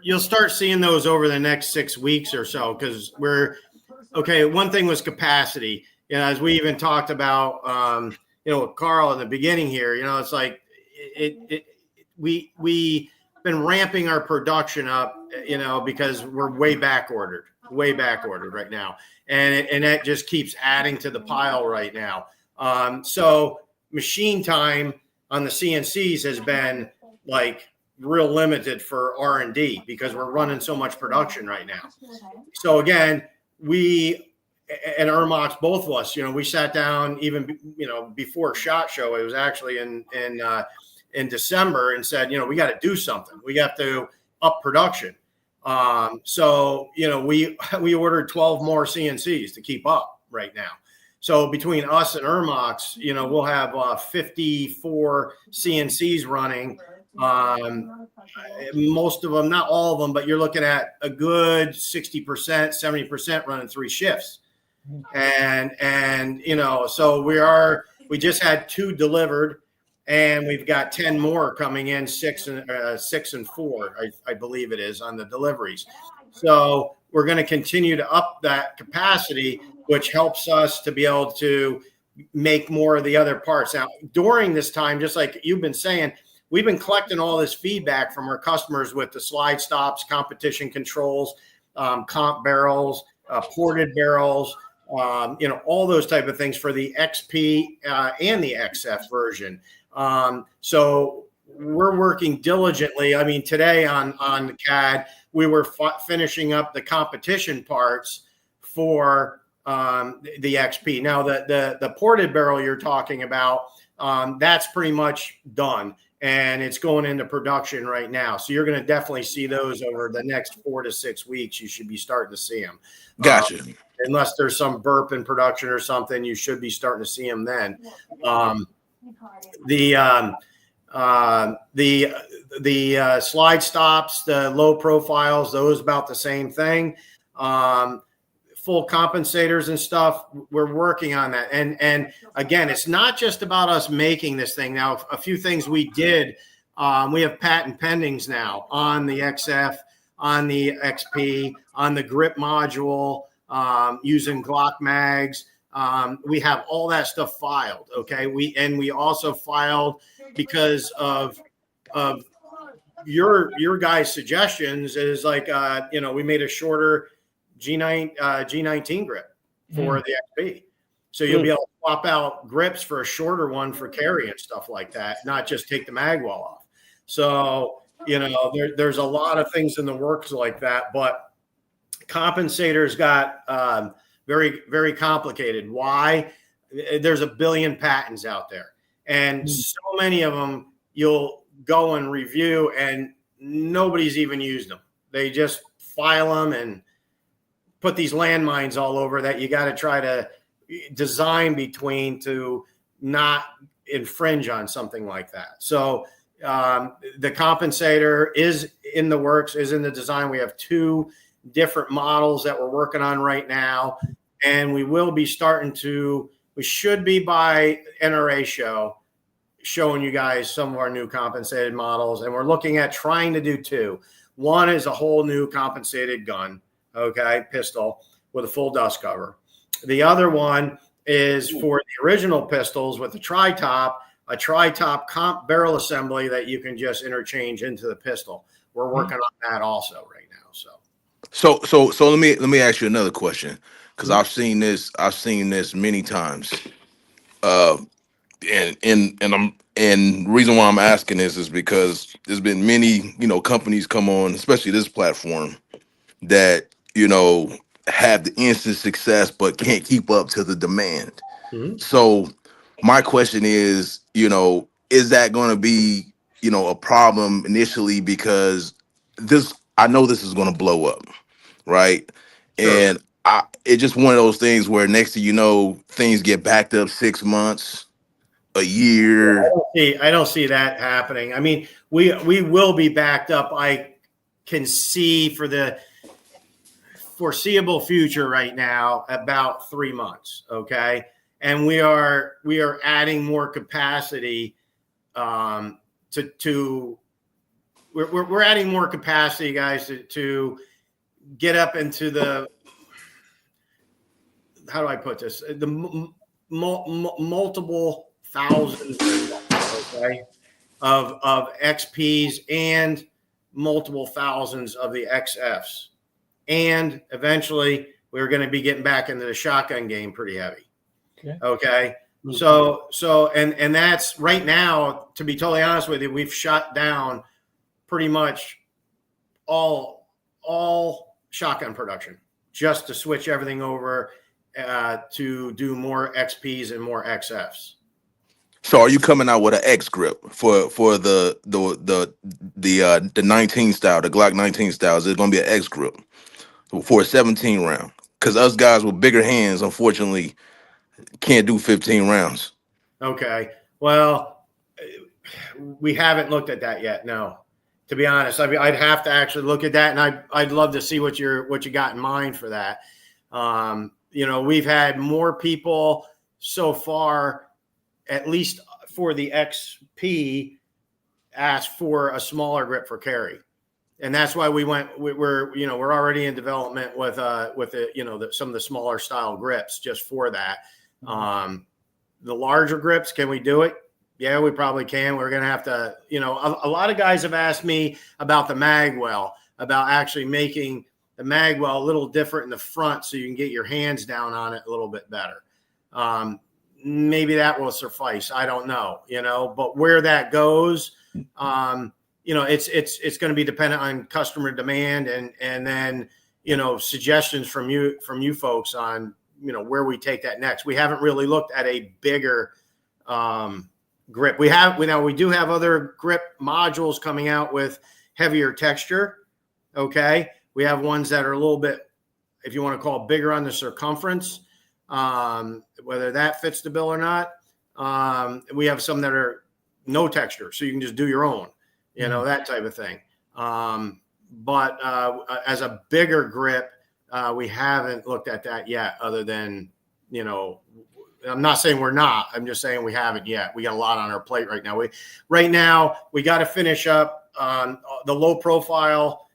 S3: you'll start seeing those over the next 6 weeks or so because one thing was capacity. You know, as we even talked about, with Carl in the beginning here, it's like we been ramping our production up, because we're way back ordered right now. And that just keeps adding to the pile right now. So machine time on the CNCs has been like real limited for R&D because we're running so much production right now. So again, we and Ermox, both of us, we sat down even, before SHOT Show. It was actually in December and said, we got to do something. We got to up production. So, we ordered 12 more CNCs to keep up right now. So between us and Ermox, we'll have 54 CNCs running. Most of them, not all of them, but you're looking at a good 60%, 70% running 3 shifts. And so we just had 2 delivered, and we've got 10 more coming in, 6 and 4, I believe it is, on the deliveries. So we're going to continue to up that capacity, which helps us to be able to make more of the other parts. Now, during this time, just like you've been saying, we've been collecting all this feedback from our customers with the slide stops, competition controls, comp barrels, ported barrels, all those type of things for the XP and the XF version. So we're working diligently. I mean, today on the CAD, we were finishing up the competition parts for the XP. Now, the ported barrel you're talking about, that's pretty much done. And it's going into production right now. So you're going to definitely see those over the next 4 to 6 weeks. You should be starting to see them.
S6: Gotcha.
S3: Unless there's some burp in production or something, you should be starting to see them then. The slide stops, the low profiles, those about the same thing. Full compensators and stuff, we're working on that. And again, it's not just about us making this thing. Now, a few things we did, we have patent pendings now on the XF, on the XP, on the grip module, using Glock mags. We have all that stuff filed. Okay. We also filed because of your guys' suggestions is like, we made a shorter G19 grip for the XP. So you'll be able to swap out grips for a shorter one for carry and stuff like that, not just take the mag wall off. So, there's a lot of things in the works like that, but compensators got very, very complicated. Why? There's a billion patents out there, and so many of them you'll go and review and nobody's even used them. They just file them and put these landmines all over that you got to try to design between to not infringe on something like that. So the compensator is in the works, is in the design. We have 2 different models that we're working on right now, and we will be we should be by NRA show showing you guys some of our new compensated models, and we're looking at trying to do 2. One is a whole new compensated gun, pistol with a full dust cover. The other one is for the original pistols with a tri-top comp barrel assembly that you can just interchange into the pistol. We're working on that also right now.
S6: So let me ask you another question, because I've seen this many times. And the reason why I'm asking this is because there's been many, companies come on, especially this platform, that, have the instant success but can't keep up to the demand. So my question is, is that going to be, a problem initially? Because I know this is going to blow up, right? Sure. And it's just one of those things where next thing you know, things get backed up 6 months, a year?
S3: I don't see that happening. I mean, we will be backed up. I can see for the foreseeable future right now about 3 months. Okay. And we are adding more capacity we're adding more capacity, guys, to get up into the, how do I put this? The multiple thousands, okay, of XPs and multiple thousands of the XFs. And eventually we're going to be getting back into the shotgun game pretty heavy. Okay. So and that's right now, to be totally honest with you, we've shut down pretty much all shotgun production just to switch everything over to do more XPs and more XFs.
S6: So are you coming out with an X grip for the 19 style, the Glock 19 style? Is it going to be an X grip for a 17 round? Because us guys with bigger hands, unfortunately, can't do 15 rounds.
S3: Okay. Well, we haven't looked at that yet. No, to be honest, I mean, I'd have to actually look at that, and I'd love to see what you got in mind for that. We've had more people so far, at least for the XP, ask for a smaller grip for carry. And that's why we're already in development with some of the smaller style grips just for that. The larger grips, can we do it? Yeah, we probably can. We're going to have to, a lot of guys have asked me about the magwell, about actually making the magwell a little different in the front so you can get your hands down on it a little bit better. Maybe that will suffice. I don't know, but where that goes, it's going to be dependent on customer demand and then, suggestions from you folks on, where we take that next. We haven't really looked at a bigger grip. We do have other grip modules coming out with heavier texture. Okay. We have ones that are a little bit, if you want to call it, bigger on the circumference, whether that fits the bill or not. We have some that are no texture, so you can just do your own, that type of thing. But as a bigger grip, we haven't looked at that yet, other than, I'm not saying we're not. I'm just saying we haven't yet. We got a lot on our plate right now. We got to finish up the low profile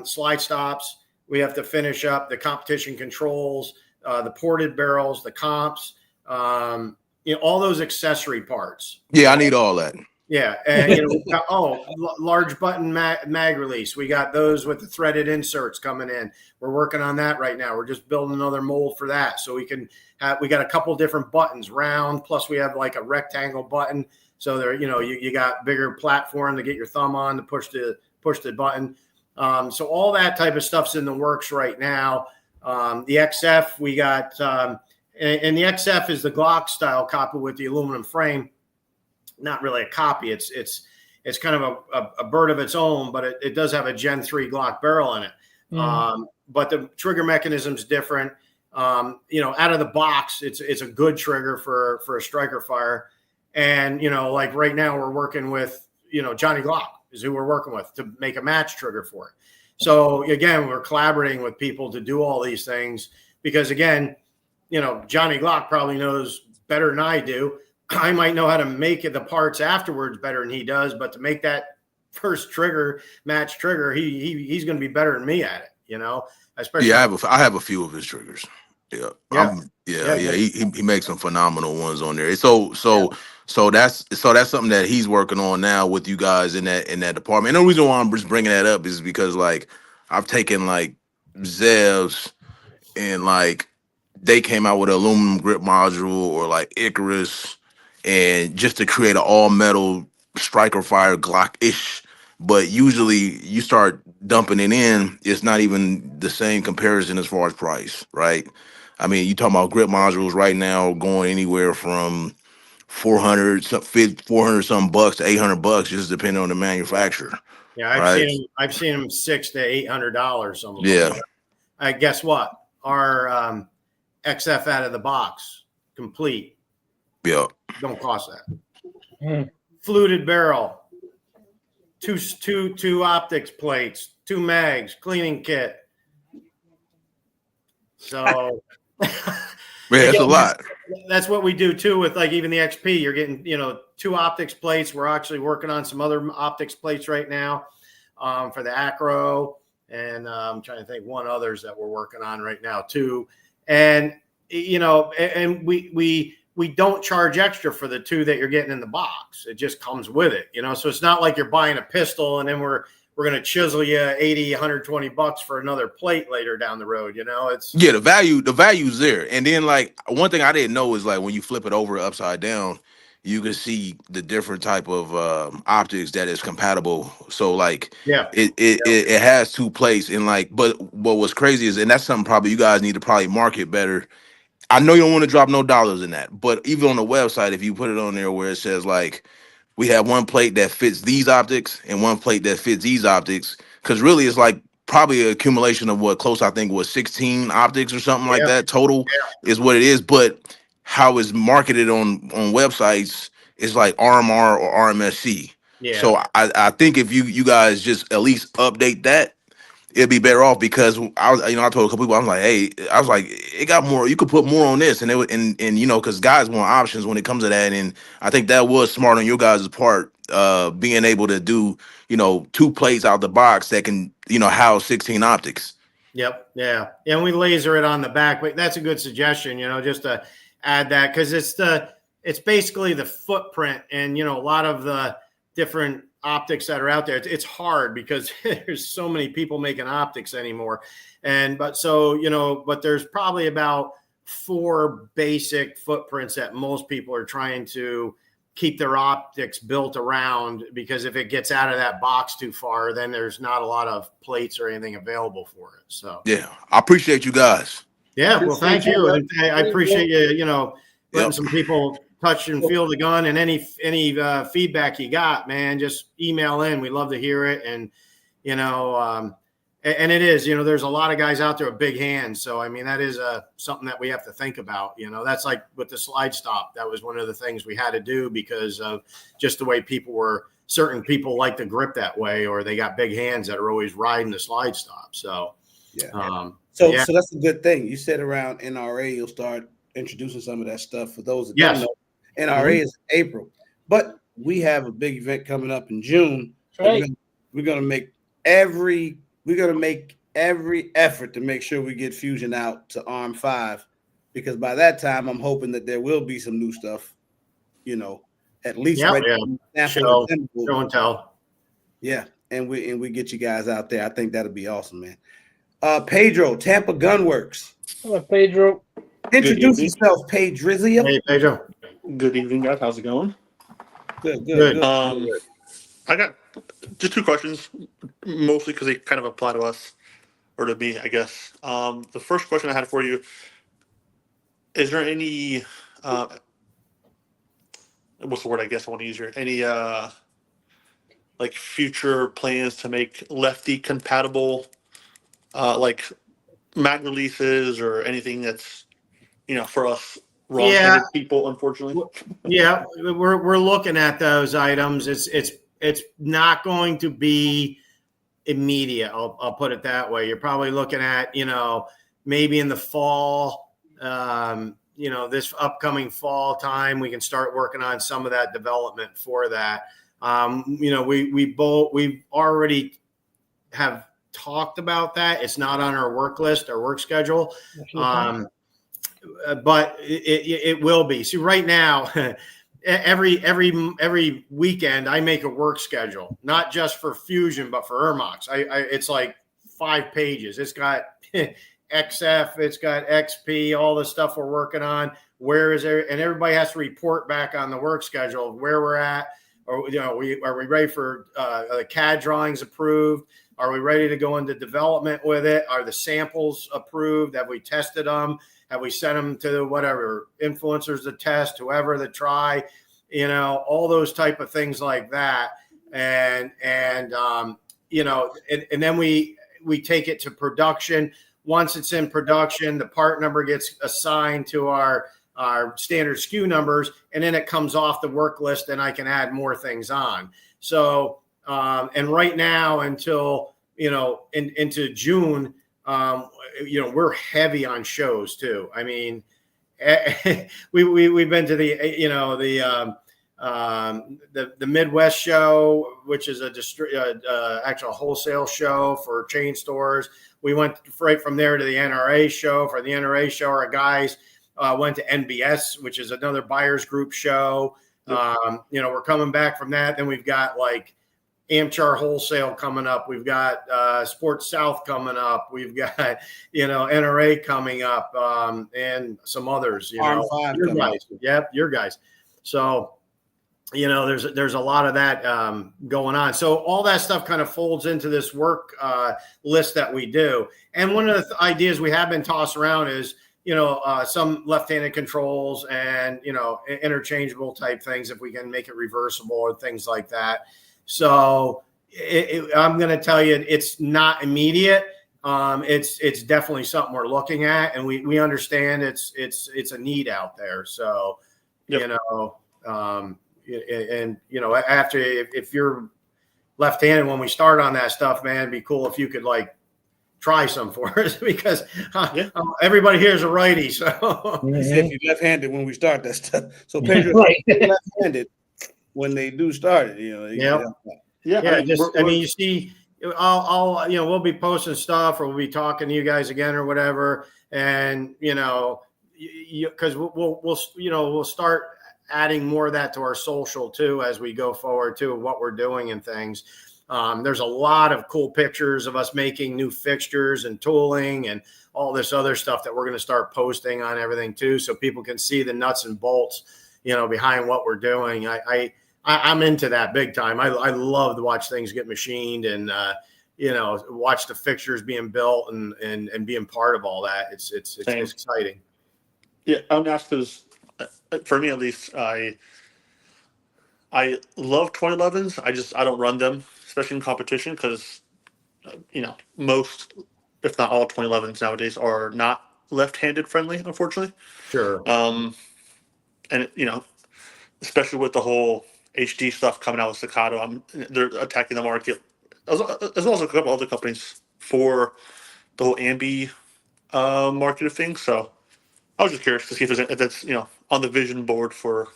S3: slide stops. We have to finish up the competition controls, the ported barrels, the comps, all those accessory parts.
S6: Yeah, I need all that.
S3: Yeah, and we've got, large button mag release. We got those with the threaded inserts coming in. We're working on that right now. We're just building another mold for that, so we got a couple different buttons, round, plus we have like a rectangle button. So there, you got bigger platform to get your thumb on to push the button. So all that type of stuff's in the works right now. The XF we got, and the XF is the Glock style copy with the aluminum frame. Not really a copy. It's kind of a bird of its own, but it does have a Gen 3 Glock barrel in it. But the trigger mechanism is different. Out of the box, it's a good trigger for a striker fire. And, like right now we're working with, Johnny Glock is who we're working with to make a match trigger for it. So again, we're collaborating with people to do all these things because again, Johnny Glock probably knows better than I do. I might know how to make the parts afterwards better than he does, but to make that first trigger, match trigger, he's going to be better than me at it, Especially,
S6: I have a few of his triggers. He makes some phenomenal ones on there. So that's something that he's working on now with you guys in that department. And the reason why I'm just bringing that up is because like I've taken like Zevs and like they came out with an aluminum grip module or like Icarus. And just to create an all metal striker fire Glock-ish, but usually you start dumping it in, it's not even the same comparison as far as price, right? I mean, you talking about grip modules right now going anywhere from $400 something bucks to $800, just depending on the manufacturer.
S3: Yeah, I've seen them $600 to $800. Something.
S6: Yeah.
S3: Guess what? Our XF out of the box, complete.
S6: Yeah.
S3: Don't cost that.
S2: Mm.
S3: Fluted barrel, two optics plates, 2 mags, cleaning kit. So
S6: Man, that's a
S3: again,
S6: lot.
S3: that's what we do too with like even the XP. You're getting 2 optics plates. We're actually working on some other optics plates right now for the Acro, and I'm trying to think one others that we're working on right now too. And and we don't charge extra for the 2 that you're getting in the box. It just comes with it, So it's not like you're buying a pistol and then we're going to chisel you 80, 120 bucks for another plate later down the road. It's
S6: the value's there. And then like one thing I didn't know is like when you flip it over upside down, you can see the different type of optics that is compatible. So like it has 2 plates, and like but what was crazy is, and that's something probably you guys need to probably market better. I know you don't want to drop no dollars in that, but even on the website, if you put it on there where it says like we have 1 plate that fits these optics and 1 plate that fits these optics, because really it's like probably an accumulation of what close I think was 16 optics or something like that total is what it is. But how it's marketed on websites is like RMR or RMSC. So I think if you guys just at least update that, it'd be better off, because I was, I told a couple people, I was like, hey, I was like, it got more, you could put more on this, and it would, and because guys want options when it comes to that, and I think that was smart on your guys' part, being able to do 2 plates out the box that can house 16 optics.
S3: Yep. Yeah. And we laser it on the back, but that's a good suggestion, just to add that, because it's basically the footprint, and a lot of the different optics that are out there. It's hard because there's so many people making optics anymore. But there's probably about 4 basic footprints that most people are trying to keep their optics built around, because if it gets out of that box too far, then there's not a lot of plates or anything available for it. So
S6: yeah, I appreciate you guys.
S3: Yeah, well, thank you. And I appreciate you, letting some people touch and feel the gun, and any feedback you got, man, just email in. We love to hear it. And, and it is, there's a lot of guys out there with big hands. So, I mean, that is something that we have to think about. That's like with the slide stop. That was one of the things we had to do because of just the way certain people like to grip that way, or they got big hands that are always riding the slide stop. So,
S1: So that's a good thing. You said around NRA, you'll start introducing some of that stuff for those that don't know. NRA is April, but we have a big event coming up in June.
S2: Right.
S1: We're gonna make every effort to make sure we get Fusion out to ARM 5, because by that time I'm hoping that there will be some new stuff, at least
S3: show and tell.
S1: Yeah, and we get you guys out there. I think that'll be awesome, man. Pedro, Tampa Gunworks.
S2: Hello, Pedro.
S1: Introduce yourself, Pedrizio.
S3: Hey, Pedro.
S7: Good evening, guys. How's it going?
S1: Good.
S7: I got just 2 questions, mostly because they kind of apply to us, or to me, I guess. The first question I had for you, is there any, what's the word I guess I want to use here? Any, like future plans to make lefty compatible, like mag releases or anything that's, for us wrong-handed people, unfortunately?
S3: Yeah, we're looking at those items. It's not going to be immediate. I'll put it that way. You're probably looking at, maybe in the fall, this upcoming fall time, we can start working on some of that development for that. We've already have talked about that. It's not on our work list, our work schedule. But it will be. See, right now, every weekend I make a work schedule, not just for Fusion, but for Ermox. It's like 5 pages. It's got XF, it's got XP, all the stuff we're working on. Where is there? And everybody has to report back on the work schedule of where we're at. Or are we ready for the CAD drawings approved? Are we ready to go into development with it? Are the samples approved? Have we tested them? Have we sent them to whatever influencers to test, whoever to try, all those type of things like that. And then we take it to production. Once it's in production, the part number gets assigned to our our standard SKU numbers, and then it comes off the work list and I can add more things on. So, and right now until, into June, we're heavy on shows too. I mean, we've been to the Midwest show, which is actual wholesale show for chain stores. We went right from there to the NRA show. For the NRA show, our guys went to NBS, which is another buyers group show. We're coming back from that. Then we've got like Amchar Wholesale coming up. We've got Sports South coming up. We've got, NRA coming up, and some others, your guys. Yep, your guys. So, there's a lot of that going on. So all that stuff kind of folds into this work list that we do. And one of the ideas we have been tossed around is, some left-handed controls and, interchangeable type things, if we can make it reversible or things like that. So I'm going to tell you, it's not immediate. It's definitely something we're looking at, and we understand it's a need out there. So, after, if you're left-handed, when we start on that stuff, man, it'd be cool if you could like try some for us, because everybody here is a righty. So
S1: if you're left-handed when we start that stuff, so Pedro left-handed when they do start it,
S3: you see, I'll we'll be posting stuff, or we'll be talking to you guys again or whatever, and because we'll start adding more of that to our social too as we go forward too, what we're doing and things. There's a lot of cool pictures of us making new fixtures and tooling and all this other stuff that we're going to start posting on everything too, so people can see the nuts and bolts, behind what we're doing. I'm into that big time. I love to watch things get machined and watch the fixtures being built and being part of all that. It's exciting.
S7: Yeah, I'm asked because for me at least, I love 2011s. I don't run them, especially in competition, because most, if not all, 2011s nowadays are not left-handed friendly, unfortunately.
S3: Sure.
S7: And especially with the whole HD stuff coming out with Staccato, they're attacking the market as well as a couple other companies for the whole ambi market of things. So I was just curious to see if that's on the vision board for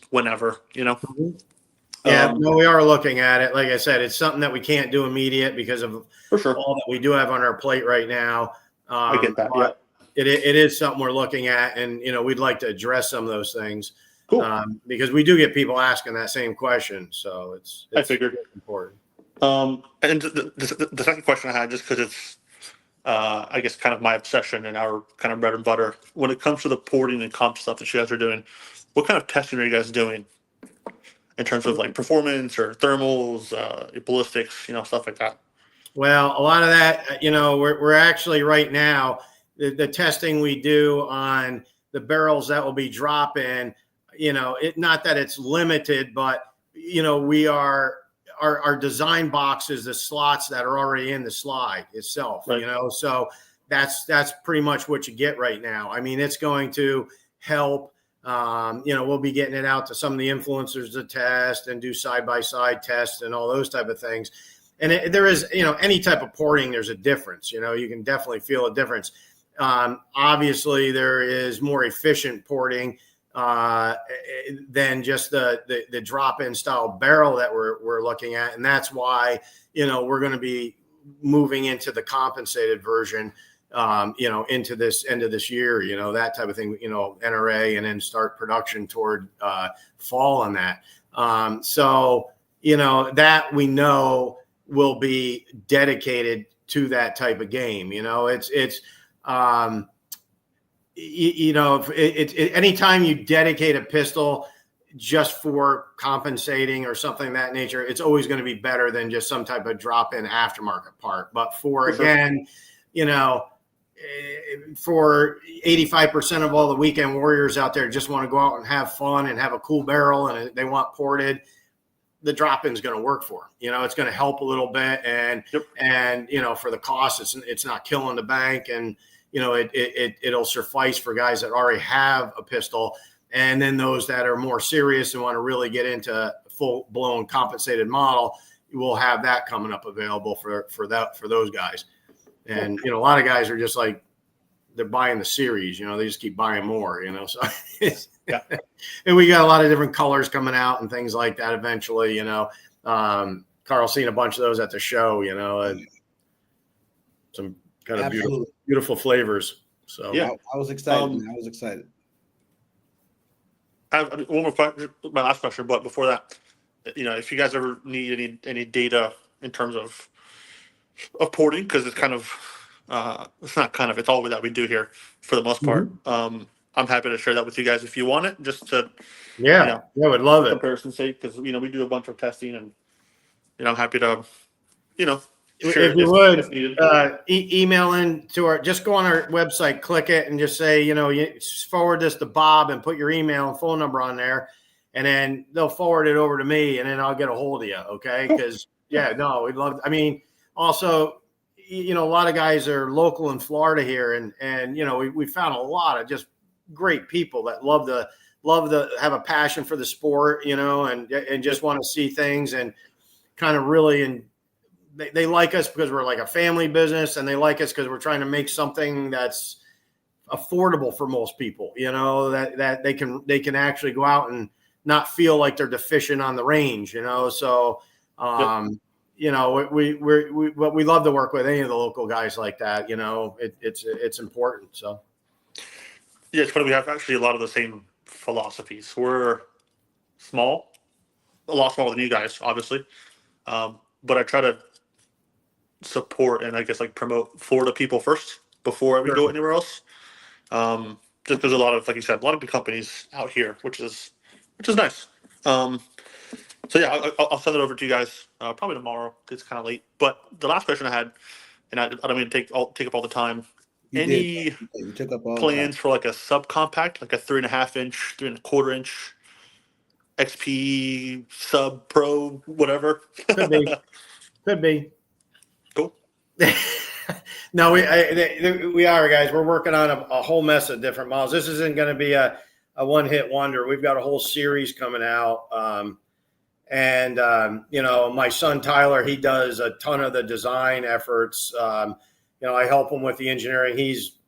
S7: whenever.
S3: Yeah, we are looking at it. Like I said, it's something that we can't do immediate because of all that we do have on our plate right now.
S7: I get that. Yeah,
S3: it is something we're looking at, and we'd like to address some of those things.
S7: Cool.
S3: Because we do get people asking that same question, so it's
S7: I figured
S3: important.
S7: And the second question I had, just because it's I guess kind of my obsession and our kind of bread and butter, when it comes to the porting and comp stuff that you guys are doing, what kind of testing are you guys doing in terms of like performance or thermals, ballistics, stuff like that?
S3: Well, a lot of that, we're actually right now, the testing we do on the barrels that will be dropping, not that it's limited, but, we are, our design boxes, the slots that are already in the slide itself,
S7: right.
S3: So that's pretty much what you get right now. I mean, it's going to help. We'll be getting it out to some of the influencers to test and do side-by-side tests and all those type of things. And there is, any type of porting, there's a difference. You can definitely feel a difference. Obviously, there is more efficient porting than just the drop-in style barrel that we're looking at, and that's why we're going to be moving into the compensated version. Into this end of this year, that type of thing, NRA, and then start production toward fall on that. So that we know will be dedicated to that type of game. Anytime you dedicate a pistol just for compensating or something of that nature, it's always going to be better than just some type of drop-in aftermarket part. But for 85% of all the weekend warriors out there just want to go out and have fun and have a cool barrel and they want ported, the drop-in is going to work for them. It's going to help a little bit, and for the cost, it's not killing the bank, and it'll suffice for guys that already have a pistol. And then those that are more serious and want to really get into full blown compensated model, we'll have that coming up available for those guys. And, a lot of guys are just like, they're buying the series, they just keep buying more, so yeah. And we got a lot of different colors coming out and things like that eventually, Carl's seen a bunch of those at the show, and some kind of beautiful flavors. So
S1: yeah, I was excited. I was excited.
S7: I have one more question, my last question, but before that, if you guys ever need any data in terms of porting, because it's kind of it's not kind of, it's all that we do here for the most part. I'm happy to share that with you guys if you want it, just to
S3: would love it.
S7: Comparison's sake, because we do a bunch of testing, and I'm happy to
S3: share if you would email in to our, just go on our website, click it, and just say you forward this to Bob and put your email and phone number on there, and then they'll forward it over to me, and then I'll get a hold of you. Okay, because we'd love. I mean, also, a lot of guys are local in Florida here, and we found a lot of just great people that love to have a passion for the sport, and just want to see things and kind of really, and they like us because we're like a family business, and they like us because we're trying to make something that's affordable for most people, that they can actually go out and not feel like they're deficient on the range, so we love to work with any of the local guys like that. It's important. So
S7: yeah, it's funny. We have actually a lot of the same philosophies. We're small, a lot smaller than you guys, obviously. But I try to support and I guess promote Florida people first before we go anywhere else. Just because a lot of, like you said, a lot of good companies out here, which is nice. So yeah, I'll send it over to you guys probably tomorrow. It's kind of late. But the last question I had, and I don't mean to take up all the time. You took up all plans for a subcompact, like a 3.5 inch, 3.25 inch XP sub pro, whatever?
S3: Could be.
S7: Cool.
S3: No, we are, guys. We're working on a whole mess of different models. This isn't going to be a one-hit wonder. We've got a whole series coming out. My son Tyler, he does a ton of the design efforts. I help him with the engineering. He's,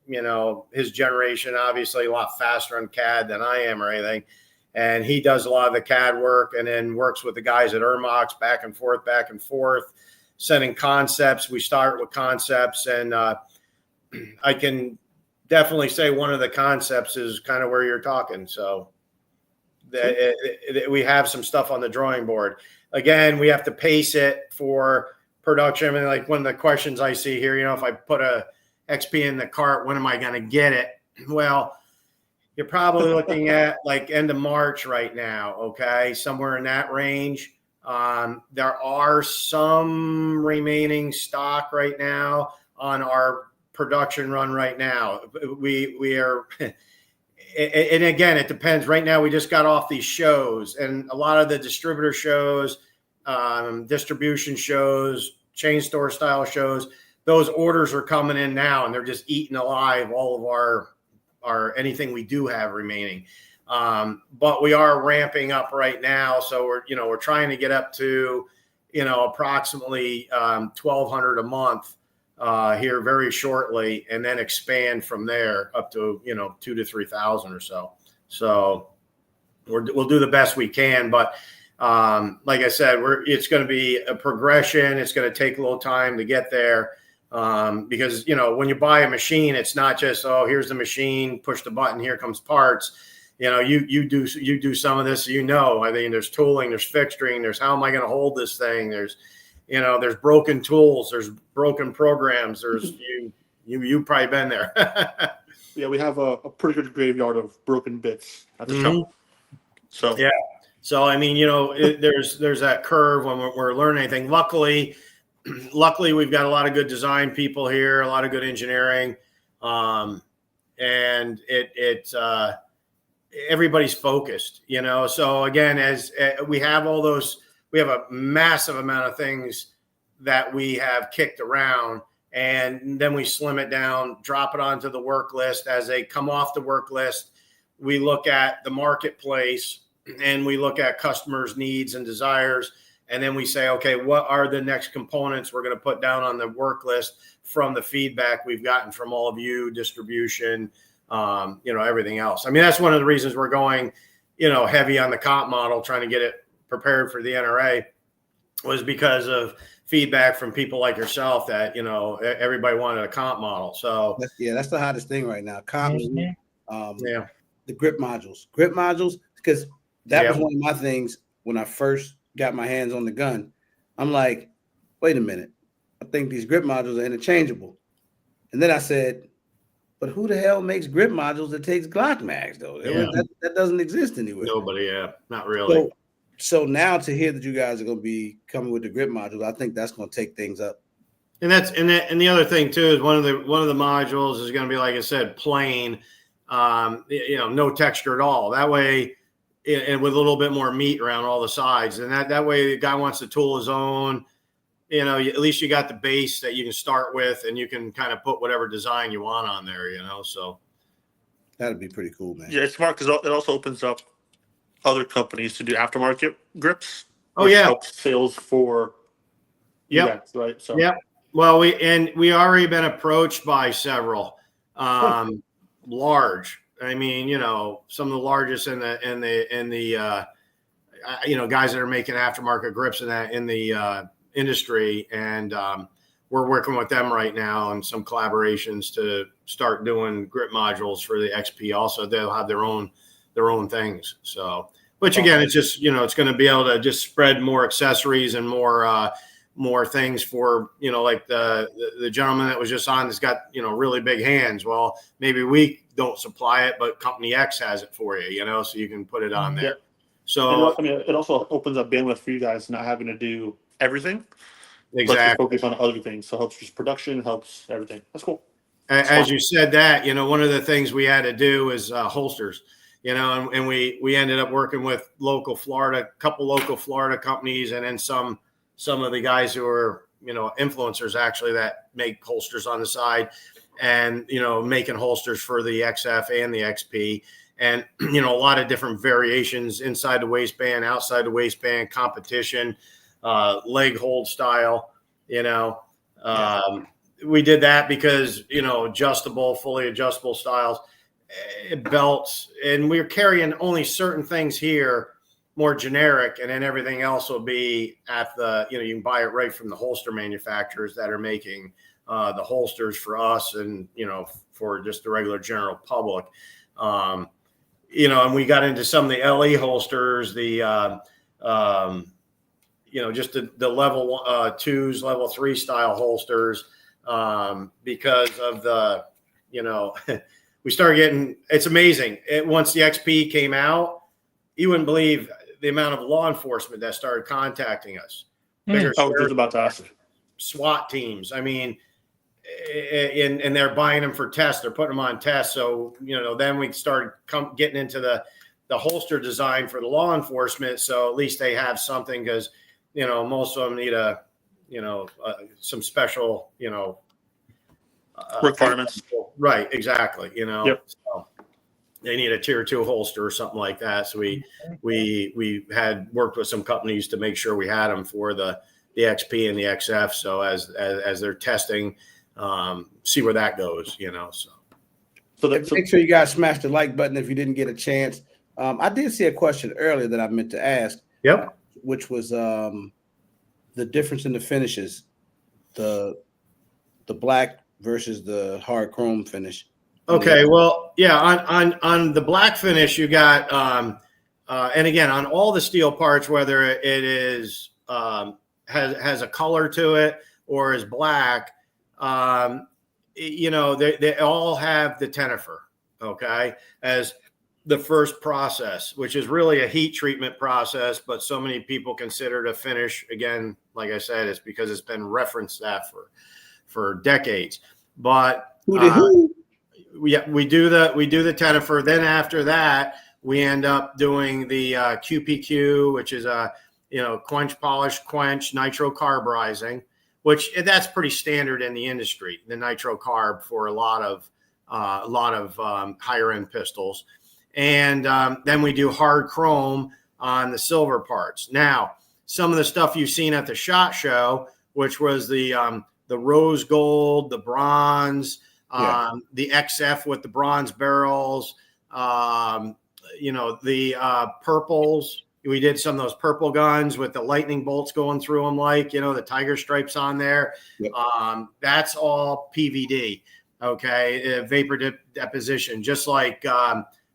S3: his generation, obviously a lot faster on CAD than I am or anything. And he does a lot of the CAD work and then works with the guys at Ermox back and forth, sending concepts. We start with concepts, and I can definitely say one of the concepts is kind of where you're talking. So we have some stuff on the drawing board. Again, we have to pace it for production. I mean, one of the questions I see here, if I put a XP in the cart, when am I going to get it? Well, you're probably looking at end of March right now. Okay. Somewhere in that range. There are some remaining stock right now on our production run right now. We are, and again, it depends. Right now, we just got off these shows, and a lot of the distributor shows, distribution shows, chain store style shows, those orders are coming in now, and they're just eating alive all of our anything we do have remaining. But we are ramping up right now. So we're trying to get up to, approximately 1,200 a month here very shortly, and then expand from there up to, 2,000 to 3,000 or so. So we'll do the best we can, but like I said, it's going to be a progression. It's going to take a little time to get there. Because, when you buy a machine, it's not just, oh, here's the machine, push the button, here comes parts. You do some of this, I mean, there's tooling, there's fixturing, there's how am I going to hold this thing? There's broken tools, there's broken programs. There's you've probably been there.
S7: Yeah, we have a pretty good graveyard of broken bits at the shop. So
S3: yeah. So, I mean, there's that curve when we're learning anything. Luckily, we've got a lot of good design people here, a lot of good engineering. And everybody's focused, So again, as we have all those, we have a massive amount of things that we have kicked around. And then we slim it down, drop it onto the work list. As they come off the work list, we look at the marketplace and we look at customers' needs and desires. And then we say, okay, what are the next components we're going to put down on the work list from the feedback we've gotten from all of you, distribution, everything else. I mean, that's one of the reasons we're going, heavy on the comp model, trying to get it prepared for the NRA, was because of feedback from people like yourself that, everybody wanted a comp model. So
S1: that's the hottest thing right now. Comp, the grip modules, because that was one of my things when I first got my hands on the gun. I'm like, wait a minute, I think these grip modules are interchangeable. And then I said, but who the hell makes grip modules that takes Glock mags though? That doesn't exist anywhere.
S3: Nobody, not really.
S1: So now to hear that you guys are going to be coming with the grip modules, I think that's going to take things up.
S3: And the other thing too is one of the modules is going to be, like I said, plain, no texture at all. That way, and with a little bit more meat around all the sides, and that way the guy wants to tool his own. At least you got the base that you can start with, and you can kind of put whatever design you want on there. So
S1: that'd be pretty cool, man.
S7: Yeah, it's smart because it also opens up other companies to do aftermarket grips.
S3: Oh yeah,
S7: helps sales for you guys, right? So
S3: well, we already been approached by several large. I mean, some of the largest in the guys that are making aftermarket grips in the industry, and we're working with them right now on some collaborations to start doing grip modules for the XP. Also, they'll have their own things. So, which again, it's just it's going to be able to just spread more accessories and more things for like the gentleman that was just on that's got really big hands. Well, maybe we don't supply it, but company X has it for you, so you can put it on there. So
S7: it also opens up bandwidth for you guys not having to do everything.
S3: Exactly.
S7: Focus on other things. So it helps just production, helps everything. That's cool.
S3: As you said that, one of the things we had to do is holsters, and we ended up working with a couple local Florida companies, and then some of the guys who are, influencers actually that make holsters on the side, and, making holsters for the XF and the XP, and, a lot of different variations inside the waistband, outside the waistband, competition, leg hold style, we did that because, fully adjustable styles, belts, and we're carrying only certain things here, more generic, and then everything else will be at the, you can buy it right from the holster manufacturers that are making the holsters for us and, for just the regular general public. And we got into some of the LE holsters, the, just the level 2s, level 3 style holsters, because of the, we started getting, it's amazing. Once the XP came out, you wouldn't believe the amount of law enforcement that started contacting us.
S7: Just about to ask.
S3: SWAT teams. I mean, and they're buying them for tests. They're putting them on tests. So, then we started getting into the holster design for the law enforcement. So at least they have something, because, most of them need some special,
S7: requirements.
S3: Right. Exactly.
S7: Yep.
S3: So they need a tier 2 holster or something like that. So we had worked with some companies to make sure we had them for the XP and the XF. So as they're testing, see where that goes,
S1: So make sure you guys smash the like button if you didn't get a chance. I did see a question earlier that I meant to ask.
S3: Yep.
S1: Which was the difference in the finishes, the black versus the hard chrome finish.
S3: Okay, well, yeah, on the black finish, you got, and again, on all the steel parts, whether it is has a color to it or is black, they all have the tenifer, okay, as the first process, which is really a heat treatment process, but so many people consider it a finish. Again, like I said, it's because it's been referenced that for decades. But we do the tenifer. Then after that, we end up doing the QPQ, which is a quench, polish, quench, nitro carburizing. which that's pretty standard in the industry, the nitro carb for a lot of higher end pistols. And then we do hard chrome on the silver parts. Now, some of the stuff you've seen at the SHOT Show, which was the rose gold, the bronze, the XF with the bronze barrels, the purples. We did some of those purple guns with the lightning bolts going through them, like, the tiger stripes on there.
S1: Yep.
S3: That's all PVD, okay? Vapor deposition, just like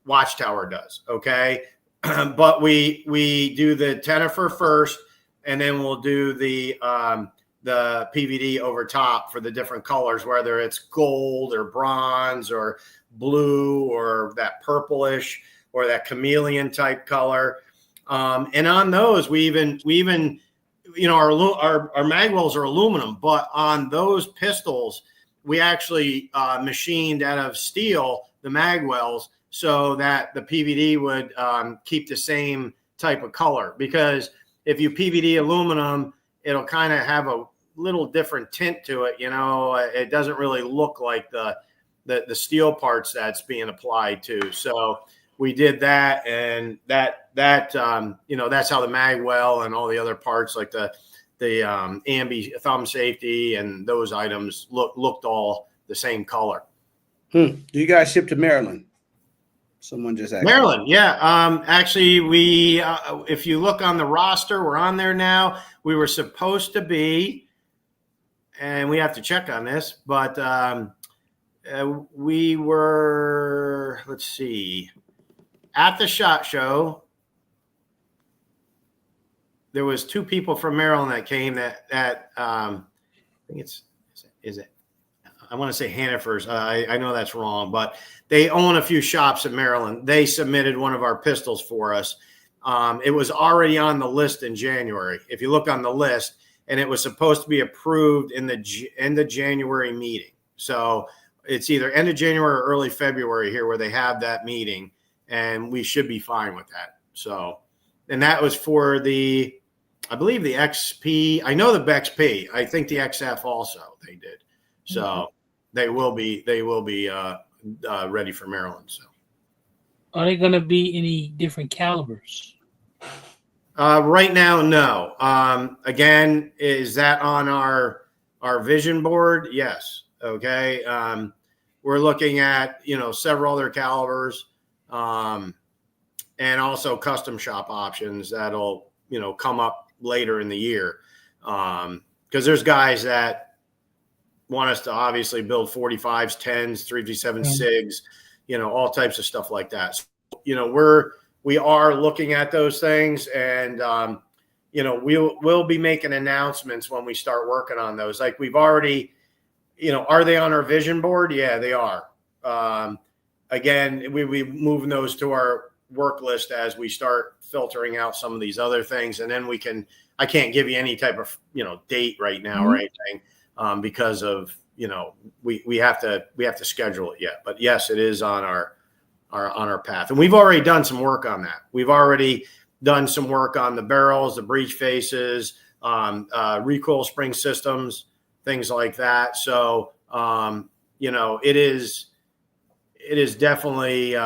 S3: Watchtower does, okay? But we do the Tennifer first, and then we'll do the PVD over top for the different colors, whether it's gold or bronze or blue or that purplish or that chameleon type color. And on those, we even our magwells are aluminum, but on those pistols, we actually machined out of steel the magwells so that the PVD would keep the same type of color. Because if you PVD aluminum, it'll kind of have a little different tint to it. It doesn't really look like the steel parts that's being applied to. So we did that, and that's how the magwell and all the other parts, like the ambi thumb safety and those items looked all the same color.
S1: Do you guys ship to Maryland? Someone just asked.
S3: Maryland, yeah. Actually, we if you look on the roster, we're on there now. We were supposed to be, and we have to check on this, but we were, let's see, at the SHOT Show. There was 2 people from Maryland that came that I think is it? I want to say Hannaford's. I know that's wrong, but they own a few shops in Maryland. They submitted one of our pistols for us. It was already on the list in January. If you look on the list, and it was supposed to be approved in the end of January meeting. So it's either end of January or early February here where they have that meeting, and we should be fine with that. So, and that was for I believe the XP. I know the XP. I think the XF also they did. So they will be ready for Maryland. So,
S2: are they going to be any different calibers?
S3: Right now, no. Again, is that on our vision board? Yes. Okay. We're looking at several other calibers, and also custom shop options that'll come up later in the year, because there's guys that want us to obviously build 45s, 10s, 357 SIGs, all types of stuff like that. So, we are looking at those things, and we'll be making announcements when we start working on those. Like we've already, are they on our vision board? Yeah, they are. Again, we moving those to our work list as we start filtering out some of these other things, and then I can't give you any type of date right now or anything. Because of we have to schedule it yet, but yes, it is on our path, and we've already done some work on that. We've already done some work on the barrels, the breech faces, recoil spring systems, things like that. So it is definitely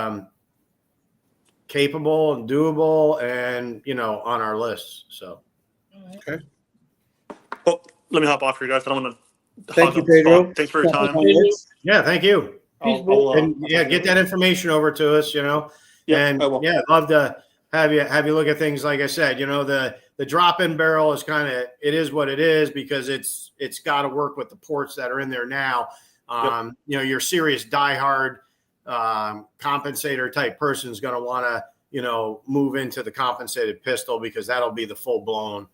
S3: capable and doable, and on our list. So
S1: okay.
S7: Well, let me hop off here, guys. I don't want to.
S1: Thank you, Pedro.
S7: Thanks for your time.
S3: Yeah, thank you. Get that information over to us. And I'd love to have you look at things. Like I said, the drop-in barrel is it is what it is, because it's got to work with the ports that are in there now. Your serious diehard compensator type person is going to want to move into the compensated pistol, because that'll be the full-blown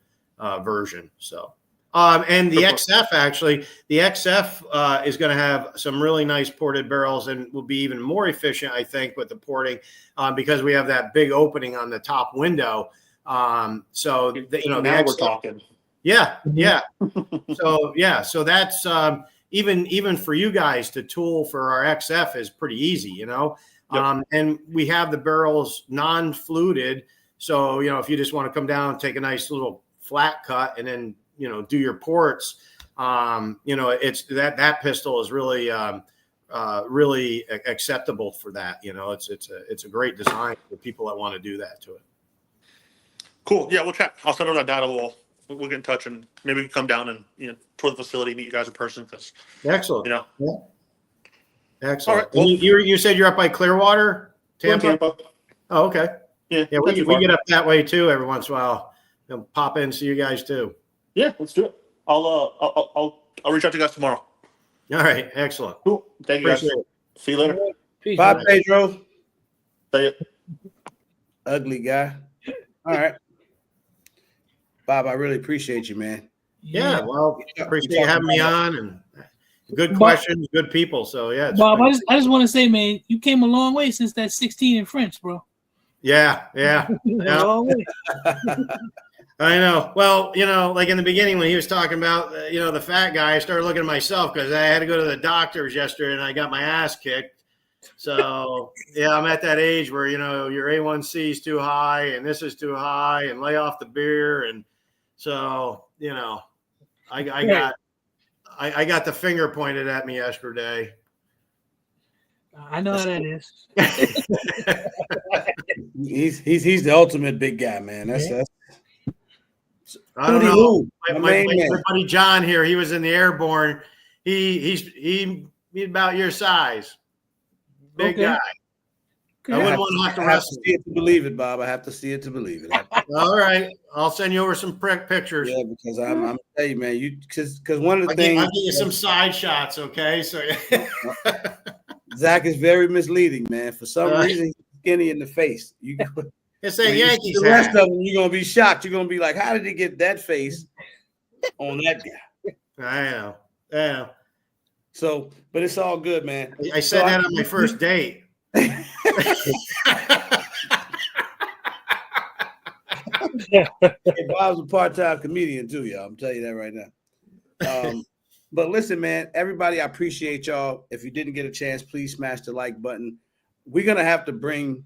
S3: version. So. And the XF, actually, is going to have some really nice ported barrels, and will be even more efficient, I think, with the porting, because we have that big opening on the top window. So the
S7: XF, we're talking.
S3: Yeah. So that's even for you guys to tool for our XF is pretty easy, and we have the barrels non-fluted. So, if you just want to come down and take a nice little flat cut and then, do your ports, It's that pistol is really really acceptable for that. It's a great design for people that want to do that to it.
S7: Cool. Yeah, we'll chat. I'll send over that data. We'll get in touch, and maybe we can come down and tour the facility, meet you guys in person.
S3: Excellent.
S7: Yeah.
S3: Excellent.
S7: All right. Well,
S3: you said you're up by Clearwater, Tampa? Oh, okay.
S7: Yeah.
S3: We get up that way too every once in a while. Pop in and see you guys too.
S7: Yeah, let's do it. I'll reach out to you guys tomorrow.
S3: All right. Excellent.
S7: Cool. Thank you, guys. See you later.
S2: Peace,
S1: Bye,
S2: man.
S1: Pedro.
S7: See ya.
S1: Ugly guy. All right. Bob, I really appreciate you, man.
S3: Yeah. Well, appreciate you having me on, and good
S2: Bob,
S3: questions, good people. So yeah.
S2: Bob, I just want to say, man, you came a long way since that 16 in French, bro.
S3: Yeah.
S2: A long way.
S3: I know. Well, like in the beginning when he was talking about, the fat guy, I started looking at myself because I had to go to the doctors yesterday and I got my ass kicked. So, yeah, I'm at that age where, your A1C is too high and this is too high and lay off the beer. And so, I got the finger pointed at me yesterday.
S2: I know how that is.
S1: He's the ultimate big guy, man. That's
S3: I don't know. My buddy John here, he was in the airborne. He's about your size. Big guy. I wouldn't want to have to wrestle.
S1: See it to believe it, Bob. I have to see it to believe it.
S3: All right. I'll send you over some pictures.
S1: Yeah, because I'm telling you, man, because one of the things
S3: I'll get you some side shots, okay? So
S1: Zach is very misleading, man. For some reason, he's skinny in the face.
S3: It's a Yankees.
S1: The rest of them, you're gonna be shocked. You're gonna be like, how did he get that face on that guy?
S3: I know.
S1: So, but it's all good, man.
S3: I said that on my first date.
S1: Bob's a part-time comedian too, y'all. I'm telling you that right now. But listen, man, everybody, I appreciate y'all. If you didn't get a chance, please smash the like button. We're gonna have to bring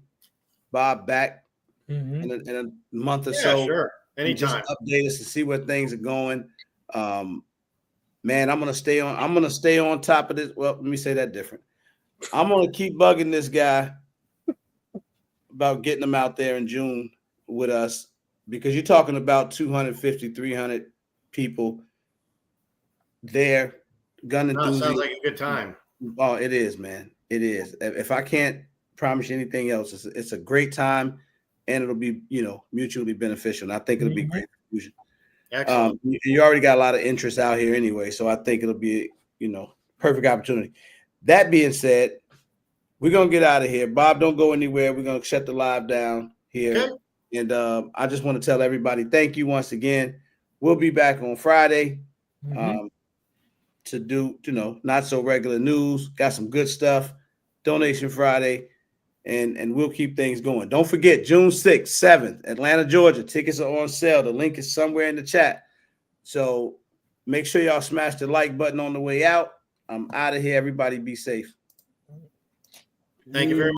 S1: Bob back in a month or so.
S3: Sure. Anytime.
S1: Just update us to see where things are going. Man, I'm gonna stay on top of this. Well, let me say that different. I'm gonna keep bugging this guy about getting him out there in June with us, because you're talking about 250, 300 people there. Gun enthusiasts.
S3: Sounds like a good time.
S1: Oh, it is, man. It is. If I can't promise you anything else, it's a great time, and it'll be, mutually beneficial. And I think it'll be great.
S3: Excellent.
S1: You already got a lot of interest out here anyway, so I think it'll be, perfect opportunity. That being said, we're gonna get out of here. Bob, don't go anywhere. We're gonna shut the live down here. Okay. And I just want to tell everybody thank you once again. We'll be back on Friday to do, not so regular news. Got some good stuff. Donation Friday, and we'll keep things going. Don't forget, June 6th, 7th, Atlanta, Georgia. Tickets are on sale. The link is somewhere in the chat. So make sure y'all smash the like button on the way out. I'm out of here. Everybody be safe.
S3: Thank you very much.